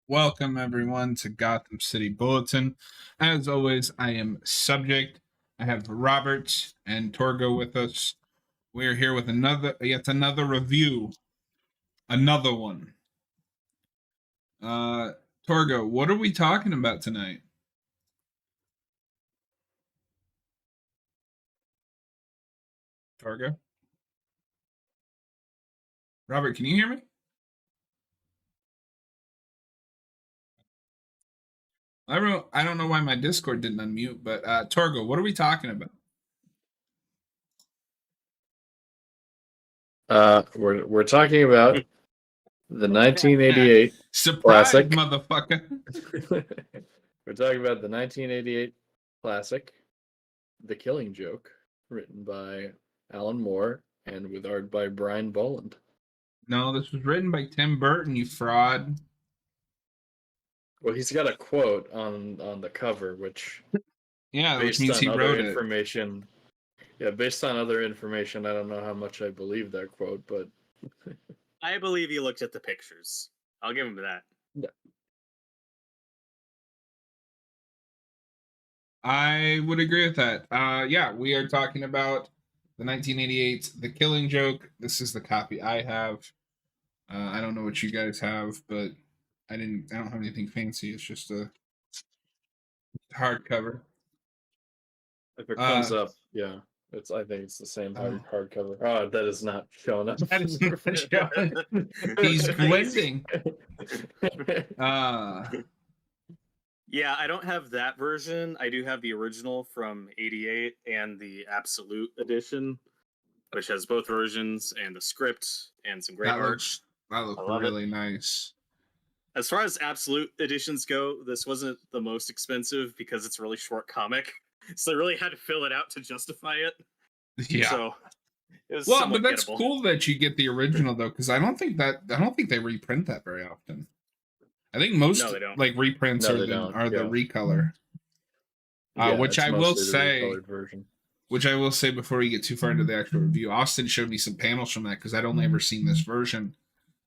Welcome, everyone, to Gotham City Bulletin. As always, I am Subject. I have Robert and Torgo with us. We are here with yet another review. Another one. Torgo, what are we talking about tonight? Torgo? Robert, can you hear me? I don't know why my Discord didn't unmute, but Torgo, what are we talking about? We're talking about the 1988 Surprise, classic. motherfucker. We're talking about the 1988 classic, The Killing Joke, written by Alan Moore and with art by Brian Boland. No, this was written by Tim Burton, you fraud. Well, he's got a quote on the cover, which which means he wrote it. Based on other information, I don't know how much I believe that quote, but I believe he looked at the pictures. I'll give him that. Yeah. I would agree with that. We are talking about the 1988 The Killing Joke. This is the copy I have. I don't know what you guys have, but I don't have anything fancy. It's just a hardcover. If it comes up, yeah. I think it's the same hardcover. Oh, that is not showing up. That is not showing. He's blending. Yeah, I don't have that version. I do have the original from '88 and the Absolute edition, which has both versions and the script and some great art. That looks really nice. As far as Absolute editions go, this wasn't the most expensive because it's a really short comic. So they really had to fill it out to justify it. Yeah. So it was but that's gettable. Cool that you get the original though, because I don't think they reprint that very often. I think most reprints are the recolor. Which I will say before we get too far into the actual review, Austin showed me some panels from that because I'd only ever seen this version.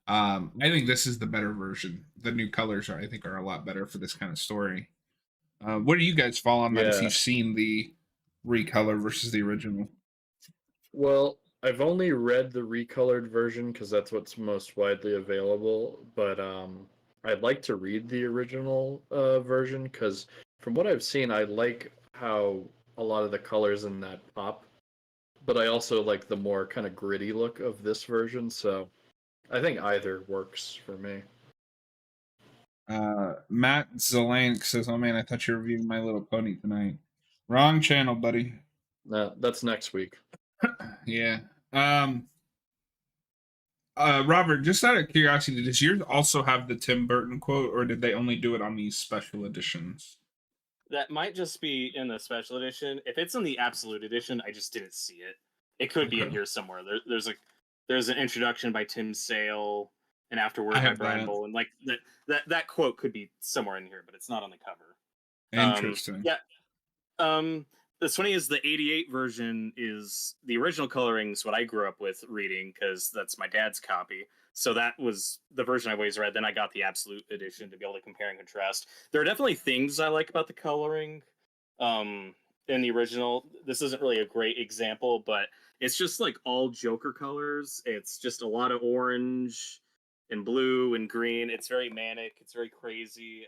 I think this is the better version. The new colors are a lot better for this kind of story. What do you guys fall on that if you've seen the recolor versus the original? Well, I've only read the recolored version because that's what's most widely available, but I'd like to read the original version because from what I've seen, I like how a lot of the colors in that pop, but I also like the more kind of gritty look of this version, so I think either works for me. Matt Zelank says, "Oh man, I thought you were reviewing My Little Pony tonight." Wrong channel, buddy. No, that's next week. Yeah. Robert, just out of curiosity, does yours also have the Tim Burton quote, or did they only do it on these special editions? That might just be in the special edition. If it's in the Absolute edition, I just didn't see it. It could be in here somewhere. There's an introduction by Tim Sale, and afterward by Brian Boland. Like that quote could be somewhere in here, but it's not on the cover. Interesting. What's funny is the '88 version is the original colorings what I grew up with reading because that's my dad's copy. So that was the version I always read. Then I got the Absolute edition to be able to compare and contrast. There are definitely things I like about the coloring in the original. This isn't really a great example, but it's just like all Joker colors. It's just a lot of orange and blue and green. It's very manic. It's very crazy.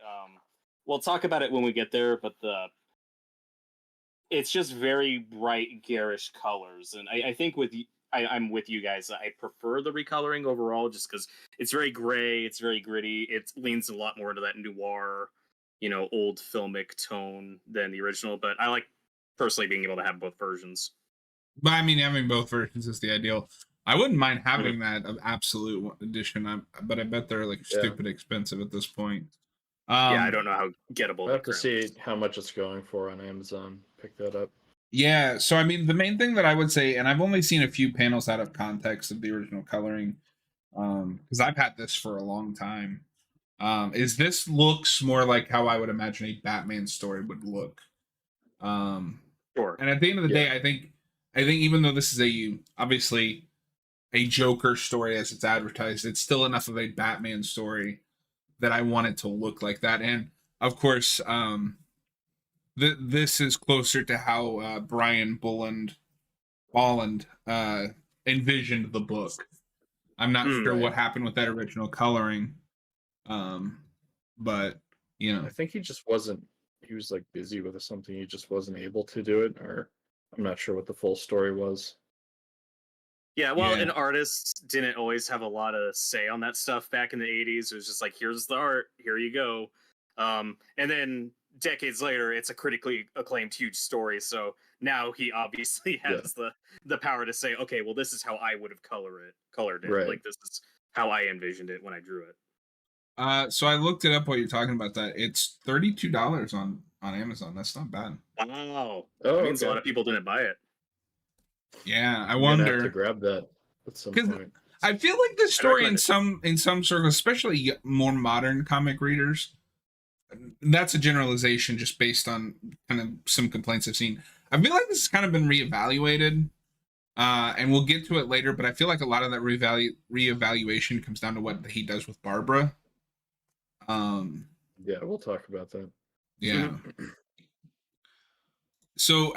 We'll talk about it when we get there, but it's just very bright, garish colors. And I think I'm with you guys. I prefer the recoloring overall just because it's very gray, it's very gritty. It leans a lot more into that noir, old filmic tone than the original. But I like personally being able to have both versions. But I mean, having both versions is the ideal. I wouldn't mind having that of Absolute edition, but I bet they're stupid expensive at this point. I don't know how gettable. I have to see how much it's going for on Amazon. Pick that up. Yeah, so I mean, the main thing that I would say, and I've only seen a few panels out of context of the original coloring, because I've had this for a long time, is this looks more like how I would imagine a Batman story would look. Sure. And at the end of the day, I think even though this is obviously a Joker story as it's advertised, it's still enough of a Batman story that I want it to look like that. And of course, this is closer to how Brian Bolland envisioned the book. I'm not sure what happened with that original coloring, but you know, I think he just wasn't. He was like busy with something. He just wasn't able to do it, or I'm not sure what the full story was. Yeah, well, an artist didn't always have a lot of say on that stuff back in the 80s. It was just like, here's the art, here you go. And then decades later, it's a critically acclaimed huge story. So now he obviously has the power to say, okay, well, this is how I would have colored it. Right. Like, this is how I envisioned it when I drew it. So I looked it up while you're talking about that. It's $32 on Amazon. That's not bad. Wow. That means a lot of people didn't buy it. Yeah, I wonder. Gonna have to grab that at some point. I feel like this story in some circles, especially more modern comic readers, that's a generalization just based on kind of some complaints I've seen. I feel like this has kind of been reevaluated, and we'll get to it later. But I feel like a lot of that reevaluation comes down to what he does with Barbara. Yeah, we'll talk about that. Yeah. So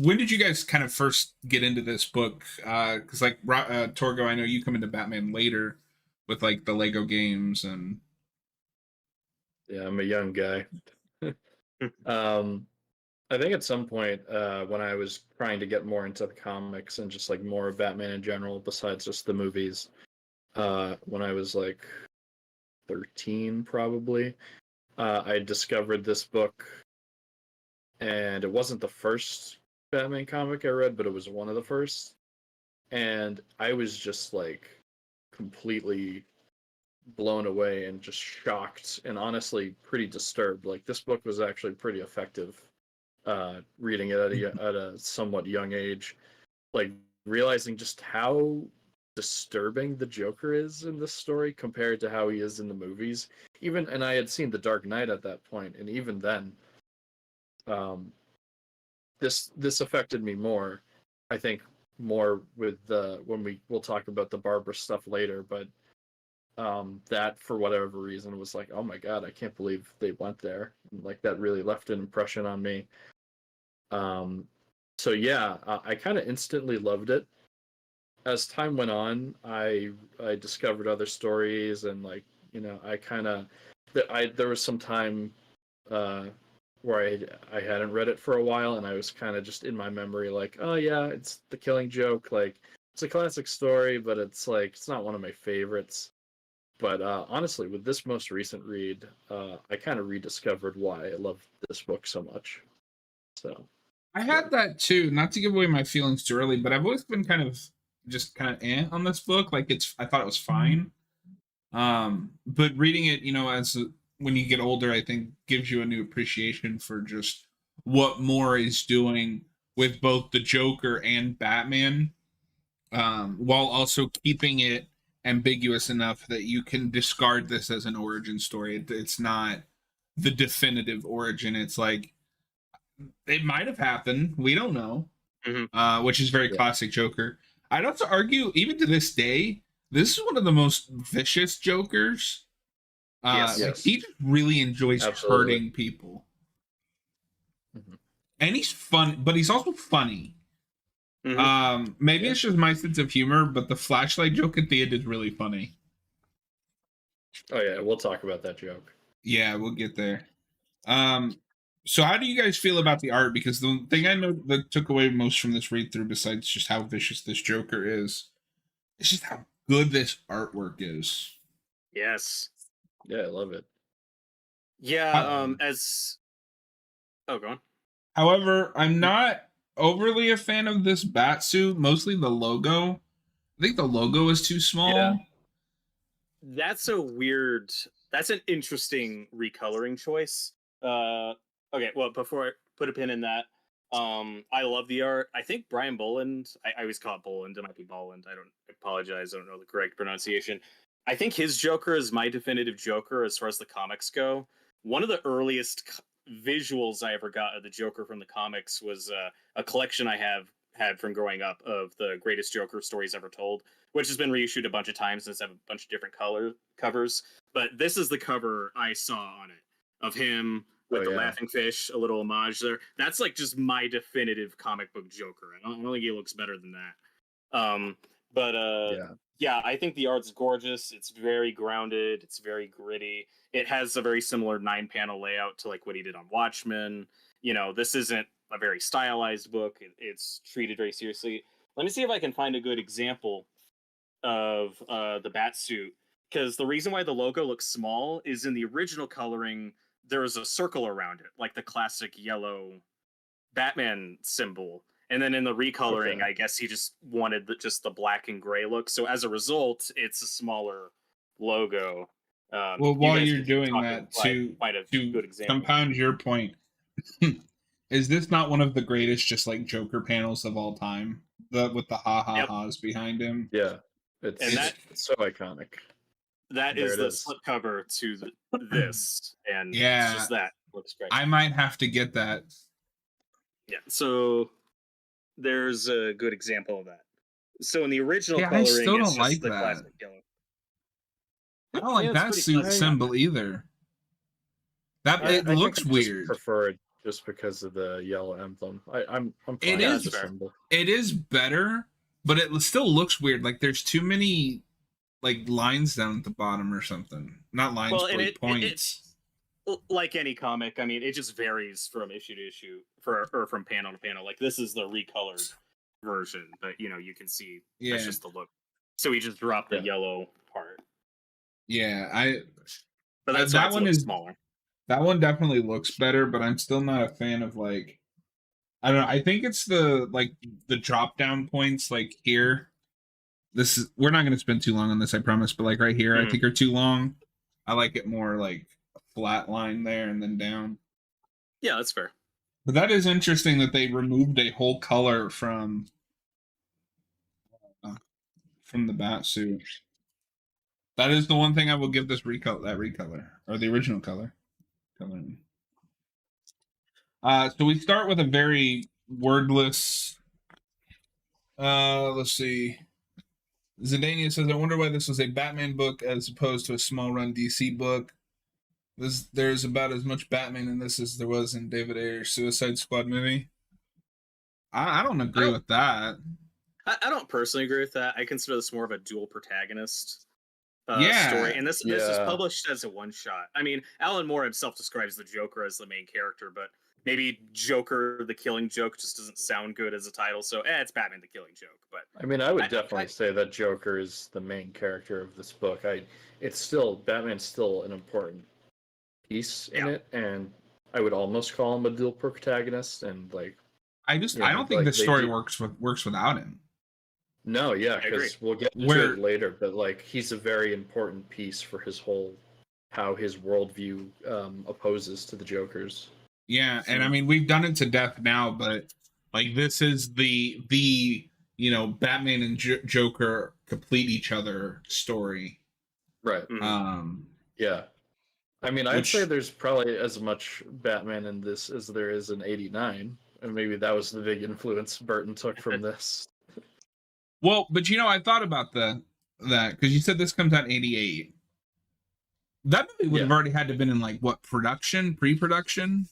when did you guys kind of first get into this book? Because like Torgo, I know you come into Batman later with like the Lego games and. Yeah, I'm a young guy. I think at some point when I was trying to get more into the comics and just like more of Batman in general, besides just the movies, when I was like 13 probably, I discovered this book. And it wasn't the first Batman comic I read, but it was one of the first. And I was just like completely blown away and just shocked and honestly pretty disturbed. Like this book was actually pretty effective. Reading it at a somewhat young age, like realizing just how disturbing the Joker is in this story compared to how he is in the movies. And I had seen The Dark Knight at that point, and even then. This affected me more. I think more with when we'll talk about the Barbara stuff later, but that for whatever reason was like, oh my god, I can't believe they went there. And, like that really left an impression on me. So yeah, I kind of instantly loved it. As time went on, I discovered other stories and like I kind of there was some time where I hadn't read it for a while, and I was kind of just in my memory like, oh yeah, it's The Killing Joke. Like, it's a classic story, but it's like, it's not one of my favorites. But honestly, with this most recent read, I kind of rediscovered why I love this book so much. So I had that too, not to give away my feelings too early, but I've always been kind of on this book. Like I thought it was fine. But reading it, as when you get older, I think gives you a new appreciation for just what Moore is doing with both the Joker and Batman, while also keeping it ambiguous enough that you can discard this as an origin story. It's not the definitive origin. It's like, it might have happened. We don't know, which is very classic Joker. I'd also argue, even to this day, this is one of the most vicious Jokers. Like, he just really enjoys hurting people. And he's fun, but he's also funny. Maybe it's just my sense of humor, but the flashlight joke at the end is really funny. Oh yeah, we'll talk about that joke. Yeah, we'll get there. So how do you guys feel about the art? Because the thing I know that took away most from this read through, besides just how vicious this Joker is just how good this artwork is. Yes. Yeah, I love it. Yeah, go on. However, I'm not overly a fan of this bat suit, mostly the logo. I think the logo is too small. Yeah. That's an interesting recoloring choice. Okay, well, before I put a pin in that, I love the art. I think Brian Bolland, I always call it Bolland, it might be Bolland. I apologize, I don't know the correct pronunciation. I think his Joker is my definitive Joker as far as the comics go. One of the earliest visuals I ever got of the Joker from the comics was a collection I have had from growing up of the greatest Joker stories ever told, which has been reissued a bunch of times and has have a bunch of different color covers. But this is the cover I saw on it of him with the laughing fish, a little homage there. That's like just my definitive comic book Joker. I don't think he looks better than that. Yeah, I think the art's gorgeous. It's very grounded. It's very gritty. It has a very similar 9-panel layout to like what he did on Watchmen. You know, this isn't a very stylized book. It's treated very seriously. Let me see if I can find a good example of the bat suit, because the reason why the logo looks small is in the original coloring there is a circle around it, like the classic yellow Batman symbol. And then in the recoloring, I guess he just wanted just the black and gray look. So as a result, it's a smaller logo. Well, while you're doing that, to compound your point, is this not one of the greatest just like Joker panels of all time? With the ha-ha-has behind him? Yeah, it's so iconic. That is the slipcover to this, and it's just that looks great. I might have to get that. Yeah, so there's a good example of that. So in the original coloring, I still don't it's like just the that. classic yellow. I don't like that suit symbol either. It looks weird. Prefer it just because of the yellow emblem. I'm fine it is the symbol. It is better, but it still looks weird. Like there's too many like lines down at the bottom or something. Not lines, but points. Like any comic, I mean, it just varies from issue to issue, or from panel to panel. Like this is the recolored version, but you know you can see that's just the look. So he just dropped the yellow part. Yeah, but that one is smaller. That one definitely looks better, but I'm still not a fan of like, I don't know. I think it's the drop down points like here. We're not going to spend too long on this, I promise, but like right here, I think are too long. I like it more like a flat line there and then down. Yeah, that's fair. But that is interesting that they removed a whole color from the bat suit. That is the one thing I will give this recolor or the original color. So we start with a very wordless. Let's see. Zidania says, "I wonder why this was a Batman book as opposed to a small run DC book. There's about as much Batman in this as there was in David Ayer's Suicide Squad movie." I don't agree with that. I don't personally agree with that. I consider this more of a dual protagonist story, and this is published as a one-shot. I mean, Alan Moore himself describes the Joker as the main character, but maybe Joker the Killing Joke just doesn't sound good as a title, so it's Batman the Killing Joke. But I mean, I would definitely say that Joker is the main character of this book. Batman's still an important piece in it, and I would almost call him a dual protagonist. And like, I don't think the story works without him. No, because we'll get into it later, but like he's a very important piece for how his worldview opposes to the Joker's. Yeah, and I mean we've done it to death now, but like this is the Batman and Joker complete each other story. Right. Yeah. I mean, I'd say there's probably as much Batman in this as there is in '89, and maybe that was the big influence Burton took from this. Well, but I thought about that because you said this comes out in '88. That movie would have already had to have been in like what pre-production?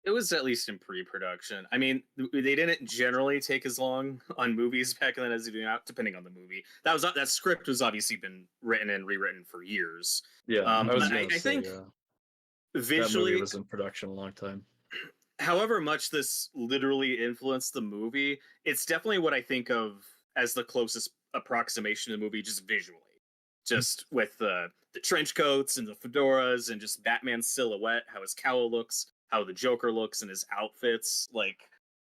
It was at least in pre-production. I mean, they didn't generally take as long on movies back then as they do now, depending on the movie. That script was obviously been written and rewritten for years. Yeah, I think visually that movie was in production a long time. However much this literally influenced the movie, it's definitely what I think of as the closest approximation to the movie, just visually. Just with the trench coats and the fedoras and just Batman's silhouette, how his cowl looks, how the Joker looks and his outfits. Like,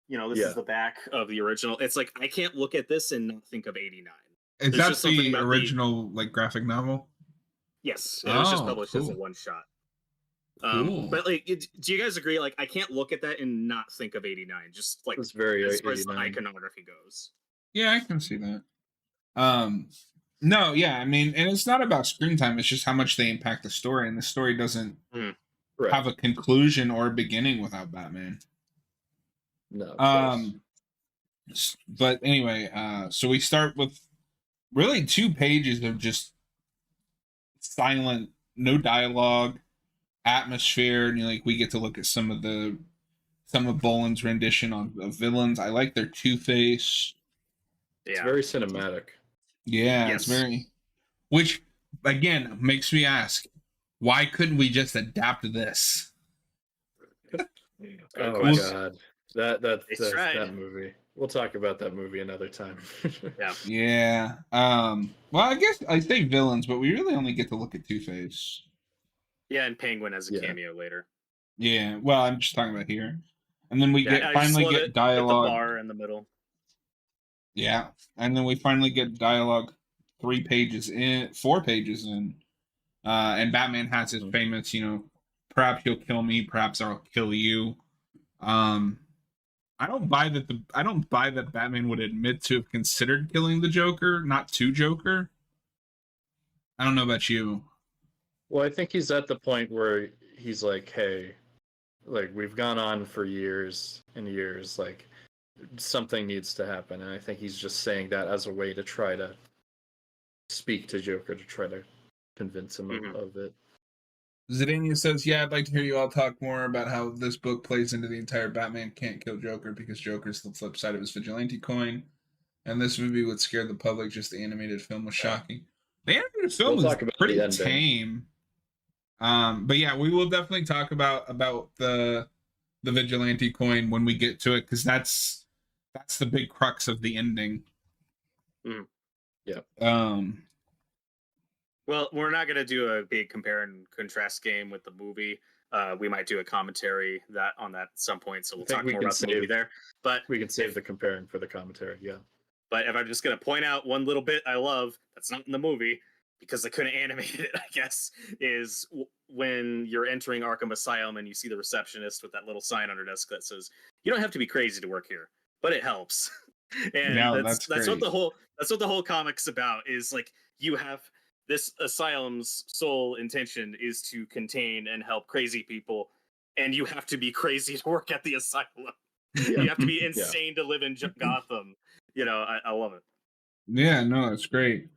this is the back of the original. It's like, I can't look at this and not think of '89. Is that the original graphic novel? Yes, it was just published as a one-shot. Cool. But like, do you guys agree? Like, I can't look at that and not think of '89. Just like it's very as far as the iconography goes. Yeah, I can see that. No, yeah, I mean, and it's not about screen time. It's just how much they impact the story, and the story doesn't have a conclusion or a beginning without Batman. No. But anyway, so we start with really 2 pages of just silent, no dialogue, atmosphere, and we get to look at some of Boland's rendition of villains. I like their Two-Face. It's very cinematic. Yeah, yes. It's very, which again makes me ask, why couldn't we just adapt this? Oh my god, that movie. We'll talk about that movie another time. Yeah. Well, I guess I say villains, but we really only get to look at Two-Face. Yeah, and Penguin as a cameo later. Yeah. Well, I'm just talking about here, and then we finally get dialogue. The bar in the middle. Yeah, and then we finally get dialogue 4 pages in, and Batman has his famous, perhaps you'll kill me, perhaps I'll kill you. I don't buy that Batman would admit to have considered killing the Joker, not to Joker. I don't know about you. Well, I think he's at the point where he's like, hey, like, we've gone on for years and years, like, something needs to happen. And I think he's just saying that as a way to try to speak to Joker, to try to convince him of it. Zidania says, yeah, I'd like to hear you all talk more about how this book plays into the entire Batman can't kill Joker because Joker's the flip side of his vigilante coin. And this movie would scare the public, just the animated film was shocking. The animated film was pretty tame. But yeah, we will definitely talk about the vigilante coin when we get to it, because that's the big crux of the ending. Yeah. Well, we're not going to do a big compare and contrast game with the movie. We might do a commentary on that at some point, so we'll talk more about the movie there. But we can save the comparing for the commentary, yeah. But if I'm just going to point out one little bit I love that's not in the movie, because they couldn't animate it, I guess, is when you're entering Arkham Asylum and you see the receptionist with that little sign on her desk that says, "You don't have to be crazy to work here, but it helps." And that's what the whole comic's about, is like, you have this asylum's sole intention is to contain and help crazy people, and you have to be crazy to work at the asylum. Yeah. You have to be insane to live in Gotham. I love it. Yeah, no, it's great.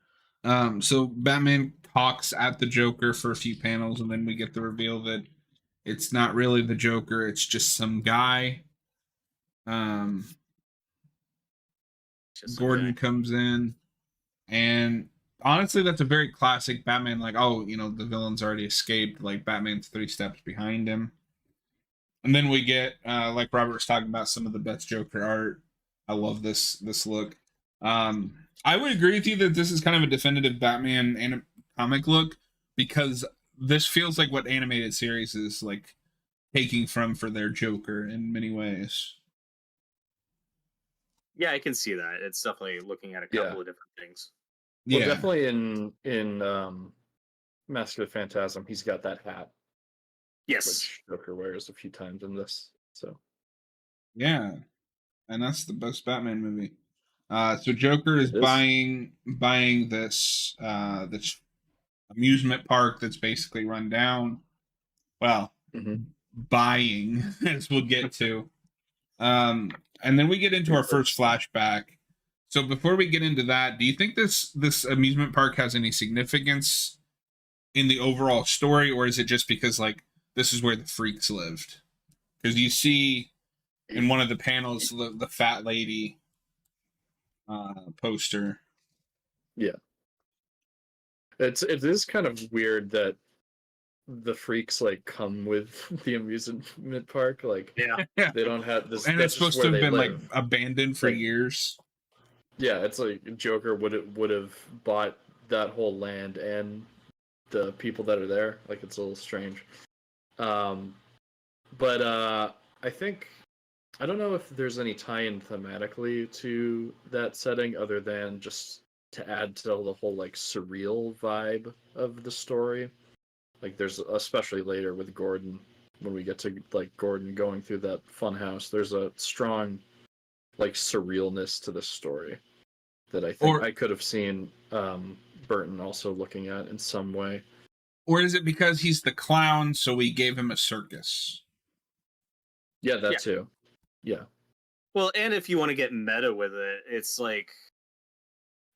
So Batman talks at the Joker for a few panels, and then we get the reveal that it's not really the Joker, it's just some guy. Gordon comes in, and honestly, that's a very classic Batman, like, oh, the villain's already escaped, like Batman's 3 steps behind him. And then we get, like Robert was talking about, some of the best Joker art. I love this look. I would agree with you that this is kind of a definitive Batman comic look, because this feels like what animated series is like taking from for their Joker in many ways. Yeah, I can see that. It's definitely looking at a couple of different things. Well, definitely in Master of the Phantasm, he's got that hat. Yes, which Joker wears a few times in this. So, yeah, and that's the best Batman movie. So Joker is buying this this amusement park that's basically run down. Well, buying, as we'll get to. And then we get into our first flashback. So before we get into that, do you think this amusement park has any significance in the overall story, or is it just because, like, this is where the freaks lived? Because you see in one of the panels the fat lady poster. Yeah. It is kind of weird that the freaks like come with the amusement park, like they don't have this, and it's supposed to have been like abandoned for years. Yeah, it's like Joker would have bought that whole land and the people that are there. Like, it's a little strange. But I think, I don't know if there's any tie-in thematically to that setting other than just to add to the whole like surreal vibe of the story. Like, there's, especially later with Gordon, when we get to like Gordon going through that fun house, there's a strong like surrealness to the story that I think I could have seen Burton also looking at in some way. Or is it because he's the clown, so we gave him a circus? Yeah, that too. Yeah. Well, and if you want to get meta with it, it's like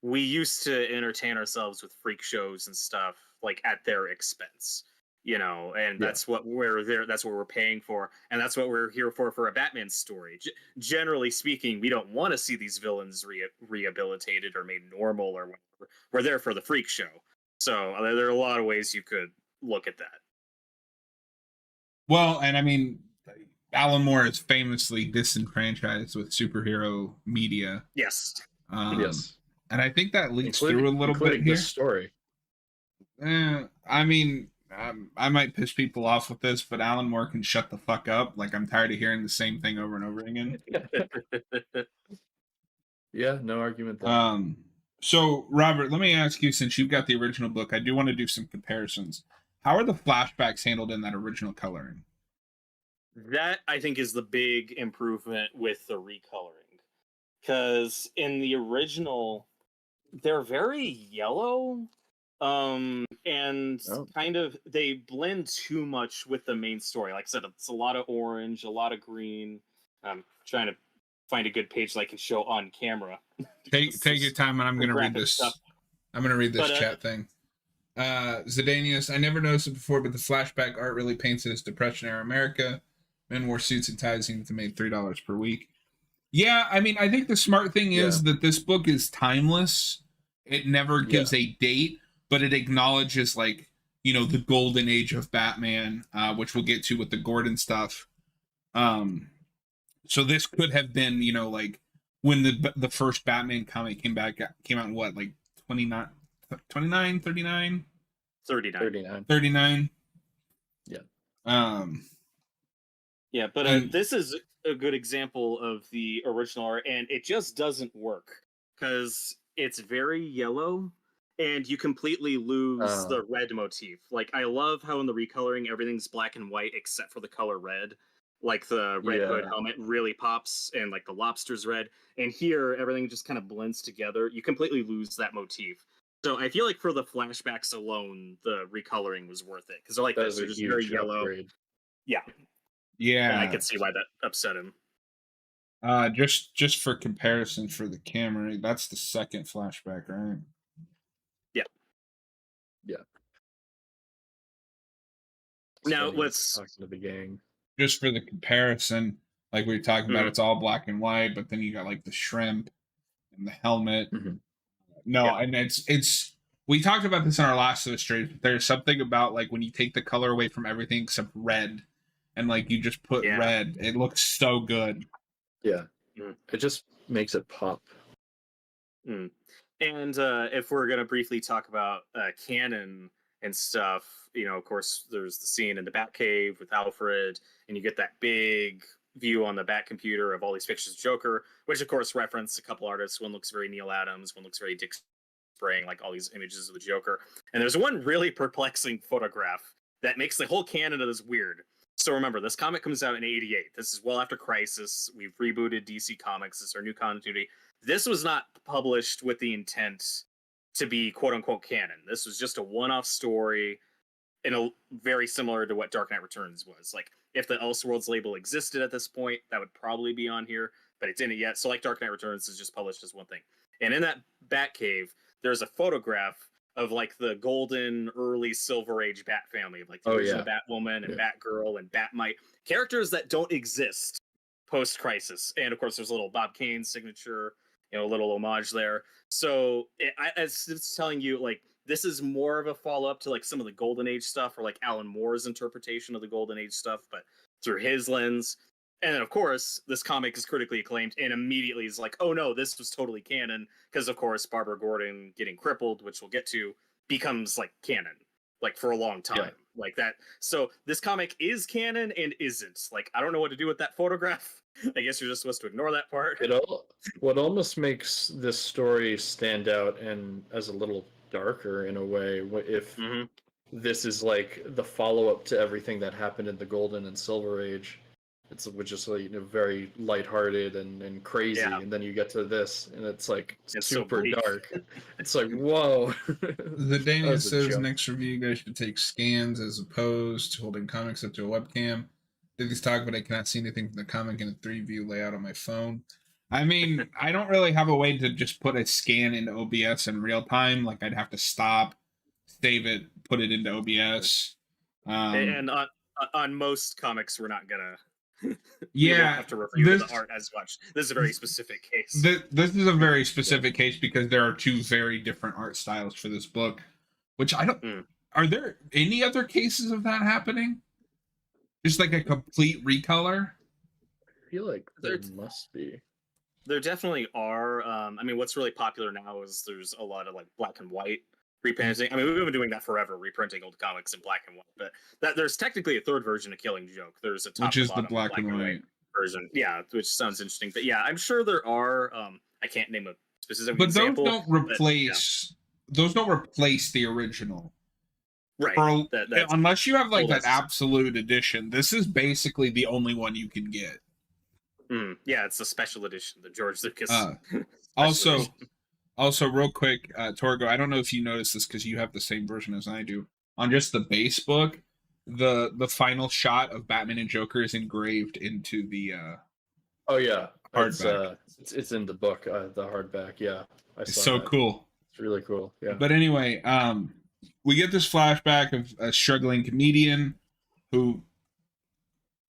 we used to entertain ourselves with freak shows and stuff like at their expense, and that's what we're there. That's what we're paying for, and that's what we're here for a Batman story. Generally speaking, we don't want to see these villains rehabilitated or made normal or whatever. We're there for the freak show. So there are a lot of ways you could look at that. Well, and I mean, Alan Moore is famously disenfranchised with superhero media. Yes. Yes. And I think that leaks through a little bit here. This story. I mean, I might piss people off with this, but Alan Moore can shut the fuck up. Like, I'm tired of hearing the same thing over and over again. Yeah, no argument there. So, Robert, let me ask you, since you've got the original book, I do want to do some comparisons. How are the flashbacks handled in that original coloring? That, I think, is the big improvement with the recoloring. Because in the original, they're very yellow. And kind of, they blend too much with the main story. Like I said, it's a lot of orange, a lot of green. I'm trying to find a good page that I can show on camera. Take your time, and I'm going to read this. Stuff. I'm going to read this chat thing. Zidanius, I never noticed it before, but the flashback art really paints it as Depression-era America. Men wore suits and ties seem to make $3 per week. Yeah, I mean, I think the smart thing is that this book is timeless. It never gives a date, but it acknowledges, like, the golden age of Batman, which we'll get to with the Gordon stuff. So this could have been, like, when the first Batman comic came out in what, like 39? 39? 39. Yeah. Yeah, but this is a good example of the original art, and it just doesn't work because it's very yellow, and you completely lose the red motif. Like, I love how in the recoloring everything's black and white except for the color red. Like the Red Hood helmet really pops, and like the lobster's red. And here, everything just kind of blends together. You completely lose that motif. So I feel like for the flashbacks alone, the recoloring was worth it because they're like this. They're just very yellow. Upgrade. Yeah. And I could see why that upset him. Just for comparison for the camera, that's the second flashback, right? Yeah. Yeah. Now let's talk to the gang. Just for the comparison, like we were talking about, it's all black and white, but then you got like the shrimp and the helmet. Mm-hmm. No, and it's we talked about this in our last illustrator, but there's something about like when you take the color away from everything except red, and like you just put red, it looks so good. Yeah, it just makes it pop. And if we're gonna briefly talk about canon and stuff, of course, there's the scene in the Batcave with Alfred, and you get that big view on the Bat computer of all these pictures of Joker, which of course reference a couple artists. One looks very Neil Adams, one looks very Dick Sprang, like all these images of the Joker. And there's one really perplexing photograph that makes the whole canon of this weird. So remember, this comic comes out in '88. This is well after Crisis. We've rebooted DC Comics. This is our new continuity. This was not published with the intent to be quote-unquote canon. This was just a one-off story, very similar to what Dark Knight Returns was. Like, if the Elseworlds label existed at this point, that would probably be on here, but it didn't yet. So, like, Dark Knight Returns is just published as one thing. And in that Batcave, there's a photograph of, like, the golden early Silver Age Bat family, of, like, the original Batwoman and Batgirl and Batmite. Characters that don't exist post-Crisis. And, of course, there's a little Bob Kane signature, a little homage there. So, it's telling you, like, this is more of a follow-up to like some of the Golden Age stuff, or like Alan Moore's interpretation of the Golden Age stuff, but through his lens. And then, of course, this comic is critically acclaimed, and immediately is like, oh no, this was totally canon, because of course Barbara Gordon getting crippled, which we'll get to, becomes like canon, like for a long time, like that. So this comic is canon and isn't. Like, I don't know what to do with that photograph. I guess you're just supposed to ignore that part. What almost makes this story stand out and as a little darker in a way, if this is like the follow-up to everything that happened in the Golden and Silver Age, which is like, very lighthearted and crazy, and then you get to this and it's like super dark. It's like, whoa. The Daniel says next review you guys should take scans as opposed to holding comics up to a webcam. this talk, but I cannot see anything from the comic in a 3-view layout on my phone. I mean, I don't really have a way to just put a scan into OBS in real time. Like, I'd have to stop, save it, put it into OBS. And on most comics, we're not gonna. Yeah, we won't have to review the art as much. This is a very specific case. This is a very specific case because there are two very different art styles for this book, which I don't. Are there any other cases of that happening? Just like a complete recolor? I feel like there must be. There definitely are. I mean, what's really popular now is there's a lot of like black and white reprinting. I mean, we've been doing that forever, reprinting old comics in black and white. But there's technically a third version of Killing Joke. There's a top which is the black and white version. Yeah, which sounds interesting. But yeah, I'm sure there are. I can't name a specific but example. But those don't replace. Yeah. Those don't replace the original. Right. Unless you have like that absolute edition, this is basically the only one you can get. Yeah, it's a special edition, the George Lucas. Also, real quick, Torgo, I don't know if you noticed this because you have the same version as I do. On just the base book, the final shot of Batman and Joker is engraved into the. Oh yeah, hardback. It's in the book, the hardback. Yeah, it's so cool. It's really cool. Yeah. But anyway, we get this flashback of a struggling comedian who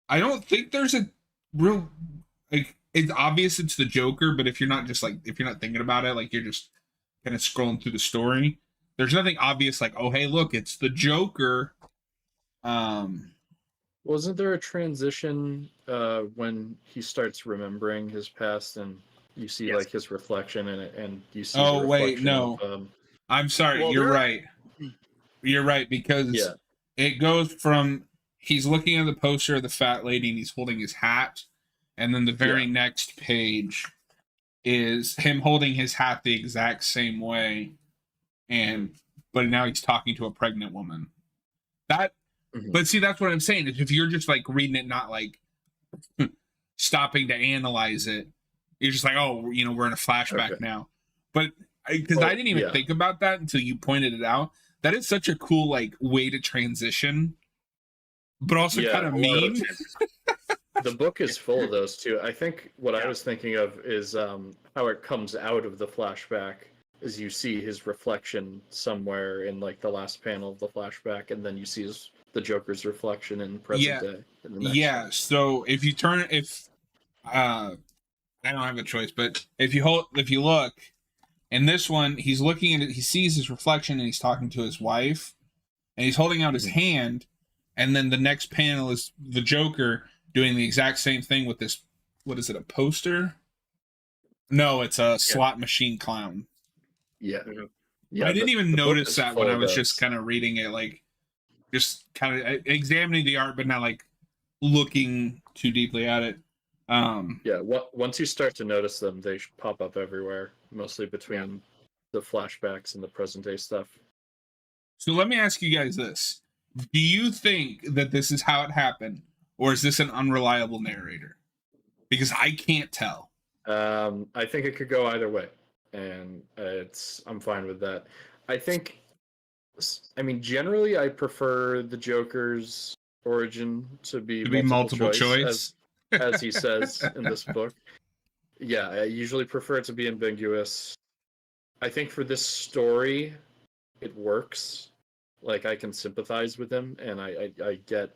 I don't think there's a real like it's obvious it's the Joker, but if you're not thinking about it, like you're just kind of scrolling through the story, there's nothing obvious like, oh hey, look, it's the Joker. Wasn't there a transition when he starts remembering his past and you see like his reflection in it and you see oh wait, no. I'm sorry, well, you're right. You're right, because it goes from he's looking at the poster of the fat lady and he's holding his hat, and then the very next page is him holding his hat the exact same way, but now he's talking to a pregnant woman. But see, that's what I'm saying. Is if you're just like reading it, not like stopping to analyze it, you're just like, oh, we're in a flashback now. But because I didn't even think about that until you pointed it out. That is such a cool like way to transition, but also kind of mean. The book is full of those too. I think what I was thinking of is how it comes out of the flashback is you see his reflection somewhere in like the last panel of the flashback, and then you see the Joker's reflection in present day. In the next so if you I don't have a choice, but if you look. In this one, he's looking at it, he sees his reflection and he's talking to his wife and he's holding out his hand. And then the next panel is the Joker doing the exact same thing with this. What is it? A poster? No, it's a slot machine clown. Yeah. I didn't even notice that when I was just kind of reading it, like just kind of examining the art, but not like looking too deeply at it. Once you start to notice them, they pop up everywhere, mostly between the flashbacks and the present day stuff. So let me ask you guys this. Do you think that this is how it happened, or is this an unreliable narrator? Because I can't tell. I think it could go either way, and I'm fine with that. Generally I prefer the Joker's origin to be multiple choice. As he says in this book. Yeah, I usually prefer it to be ambiguous. I think for this story, it works. Like, I can sympathize with him, and I get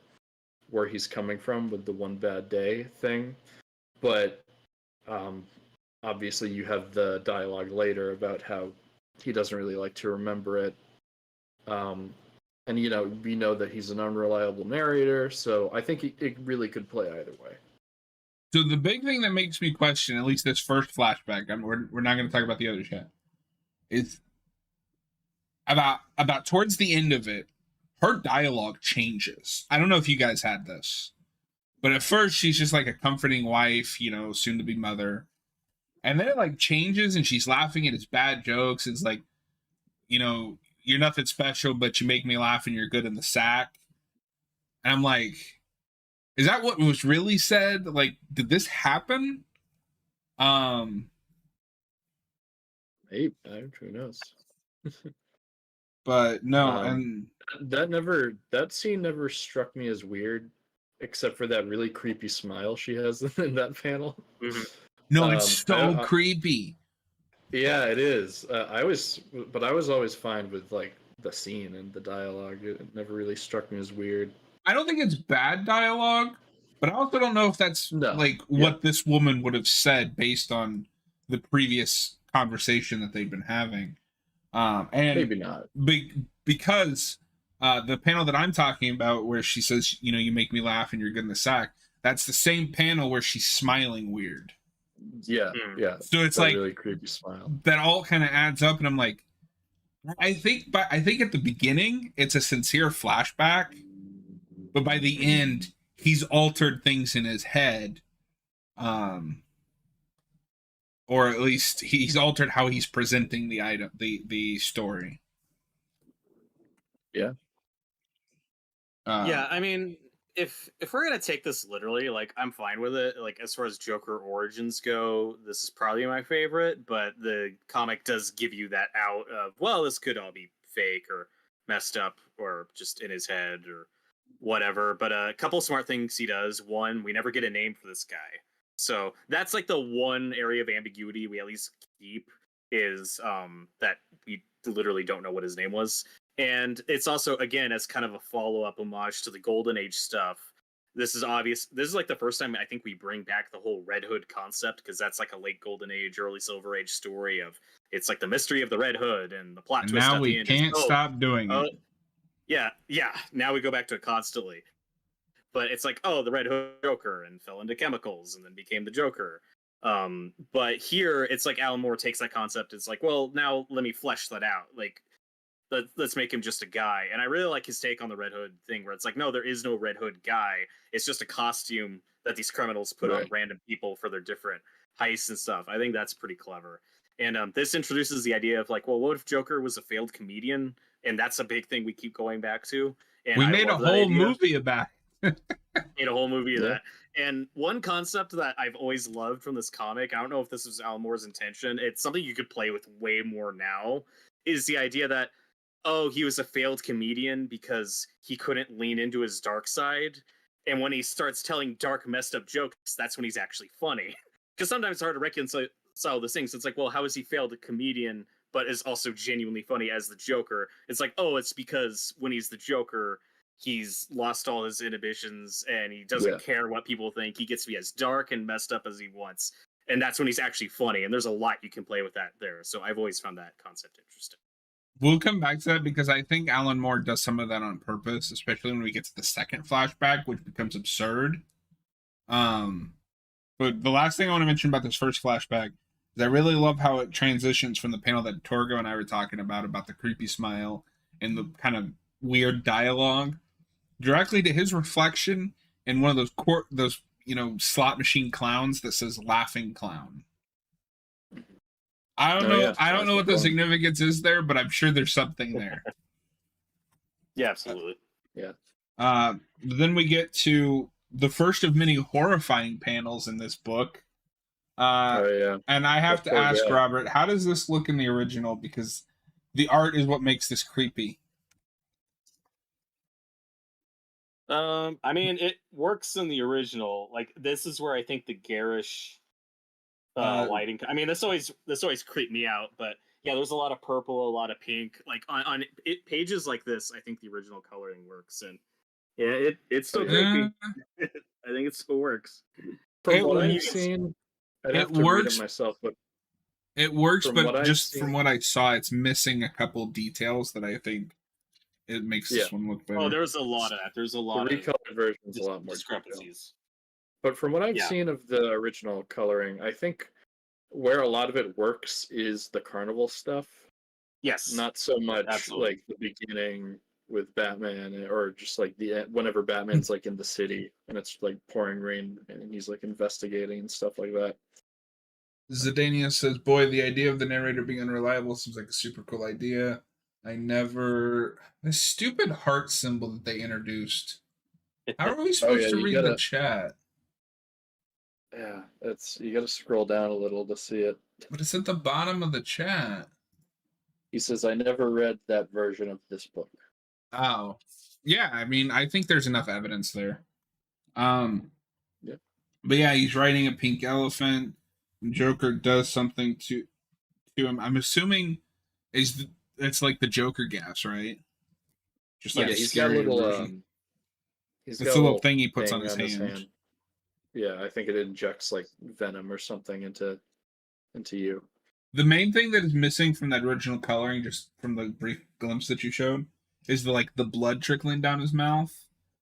where he's coming from with the one bad day thing. But obviously you have the dialogue later about how he doesn't really like to remember it. And, we know that he's an unreliable narrator, so I think it really could play either way. So the big thing that makes me question, at least this first flashback, we're not going to talk about the others yet, is about towards the end of it, her dialogue changes. I don't know if you guys had this, but at first she's just like a comforting wife, soon to be mother, and then it like changes and she's laughing at his bad jokes. It's like, you're nothing special, but you make me laugh and you're good in the sack. And I'm like, is that what was really said? Like, did this happen? Maybe, who knows? But no, and that scene never struck me as weird. except for that really creepy smile she has in that panel. Mm-hmm. No, it's so creepy. Yeah, it is. I was always fine with like the scene and the dialogue. It never really struck me as weird. I don't think it's bad dialogue, but I also don't know if that's what this woman would have said based on the previous conversation that they've been having. And maybe not. Because the panel that I'm talking about where she says, you make me laugh and you're good in the sack, that's the same panel where she's smiling weird. Yeah. So it's like really creepy smile. That all kind of adds up, and I'm like, I think at the beginning it's a sincere flashback, but by the end he's altered things in his head, or at least he's altered how he's presenting the item, the story. Yeah. Yeah, I mean, if we're gonna take this literally, like, I'm fine with it. Like, as far as Joker origins go, this is probably my favorite, but the comic does give you that out of, well, this could all be fake or messed up or just in his head or whatever. But a couple smart things he does. One, we never get a name for this guy. So that's like the one area of ambiguity we at least keep, is that we literally don't know what his name was. And it's also, again, as kind of a follow-up homage to the Golden Age stuff. This is obvious. This is like the first time I think we bring back the whole Red Hood concept, because that's like a late Golden Age, early Silver Age story of, it's like the mystery of the Red Hood and the plot and twist. Now we can't stop doing it. Yeah. Now we go back to it constantly. But it's like, the Red Hood Joker, and fell into chemicals and then became the Joker. But here it's like Alan Moore takes that concept. It's like, well, now let me flesh that out. Like, let's make him just a guy. And I really like his take on the Red Hood thing, where it's like, no, there is no Red Hood guy. It's just a costume that these criminals put on random people for their different heists and stuff. I think that's pretty clever. And this introduces the idea of like, well, what if Joker was a failed comedian? And that's a big thing we keep going back to. And we made a whole movie about it. Made a whole movie of that. And one concept that I've always loved from this comic, I don't know if this was Alan Moore's intention, it's something you could play with way more now, is the idea that, he was a failed comedian because he couldn't lean into his dark side. And when he starts telling dark, messed up jokes, that's when he's actually funny. Because sometimes it's hard to reconcile those things. It's like, well, how has he failed a comedian, but is also genuinely funny as the Joker? It's like, it's because when he's the Joker, he's lost all his inhibitions and he doesn't care what people think. He gets to be as dark and messed up as he wants. And that's when he's actually funny. And there's a lot you can play with that there. So I've always found that concept interesting. We'll come back to that because I think Alan Moore does some of that on purpose, especially when we get to the second flashback, which becomes absurd. But the last thing I want to mention about this first flashback is I really love how it transitions from the panel that Torgo and I were talking about the creepy smile and the kind of weird dialogue, directly to his reflection in one of those slot machine clowns that says "Laughing Clown." I don't know. Yeah, I don't know what the significance is there, but I'm sure there's something there. Yeah, absolutely. Yeah. Then we get to the first of many horrifying panels in this book. And I have to ask Robert, how does this look in the original? Because the art is what makes this creepy. I mean, it works in the original. Like, this is where I think the garish lighting. I mean, this always creeped me out, but yeah, there's a lot of purple, a lot of pink. Like on pages like this, I think the original coloring works, and yeah, it's still creepy. I think it still works. From what I've seen, I'd have to read it myself, but it works. But just from what I saw, it's missing a couple details that I think it makes this one look better. Oh, there's a lot of that. There's a lot of recolored versions, a lot more discrepancies. But from what I've seen of the original coloring, I think where a lot of it works is the carnival stuff. Yes. Not so much like the beginning with Batman, or just like whenever Batman's like in the city and it's like pouring rain and he's like investigating and stuff like that. Zidania says, boy, the idea of the narrator being unreliable seems like a super cool idea. The stupid heart symbol that they introduced. How are we supposed to read the chat? Yeah, you gotta scroll down a little to see it. But it's at the bottom of the chat. He says, I never read that version of this book. Oh. Yeah, I mean, I think there's enough evidence there. Yeah. But yeah, he's riding a pink elephant. Joker does something to him. I'm assuming it's like the Joker gas, right? Just like he's got a little it's a little thing he puts on his hand. Yeah, I think it injects like venom or something into you. The main thing that is missing from that original coloring, just from the brief glimpse that you showed, is the blood trickling down his mouth.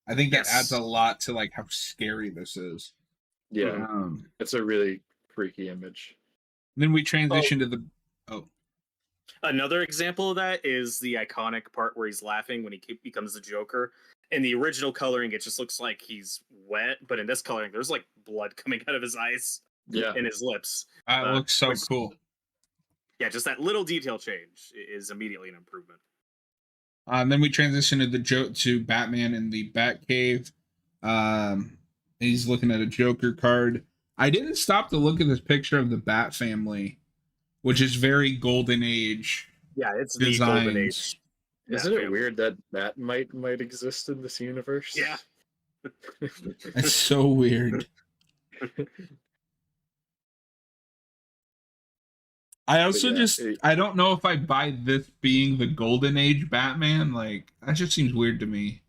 I think that adds a lot to like how scary this is. Yeah, it's a really freaky image. Then we transition to the Another example of that is the iconic part where he's laughing when he becomes the Joker. In the original coloring, it just looks like he's wet, but in this coloring, there's like blood coming out of his eyes and his lips. It looks so cool. Yeah, just that little detail change is immediately an improvement. And then we transition to Batman in the Batcave. He's looking at a Joker card. I didn't stop to look at this picture of the Bat family, which is very Golden Age. Yeah, it's designs. The Golden Age. Isn't it weird that Bat might exist in this universe? Yeah. It's so weird. I also I don't know if I buy this being the Golden Age Batman. Like, that just seems weird to me.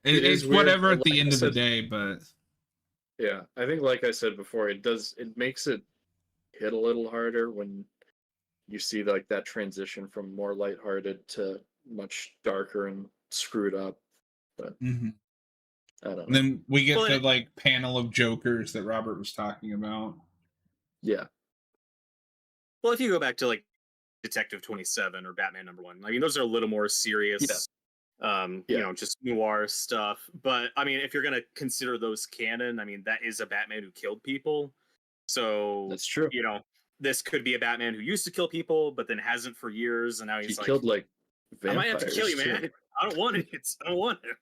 It's whatever at the end of the day, but yeah, I think like I said before, it makes it hit a little harder when you see like that transition from more lighthearted to much darker and screwed up. But I don't know. And then we get the like panel of Jokers that Robert was talking about. Yeah. Well, if you go back to like Detective 27 or Batman #1, I mean, those are a little more serious, you know, just noir stuff. But I mean, if you're gonna consider those canon, I mean, that is a Batman who killed people. So that's true. You know, this could be a Batman who used to kill people, but then hasn't for years, and now he's killed like vampires. I might have to kill you, man. I don't want it. I don't want it.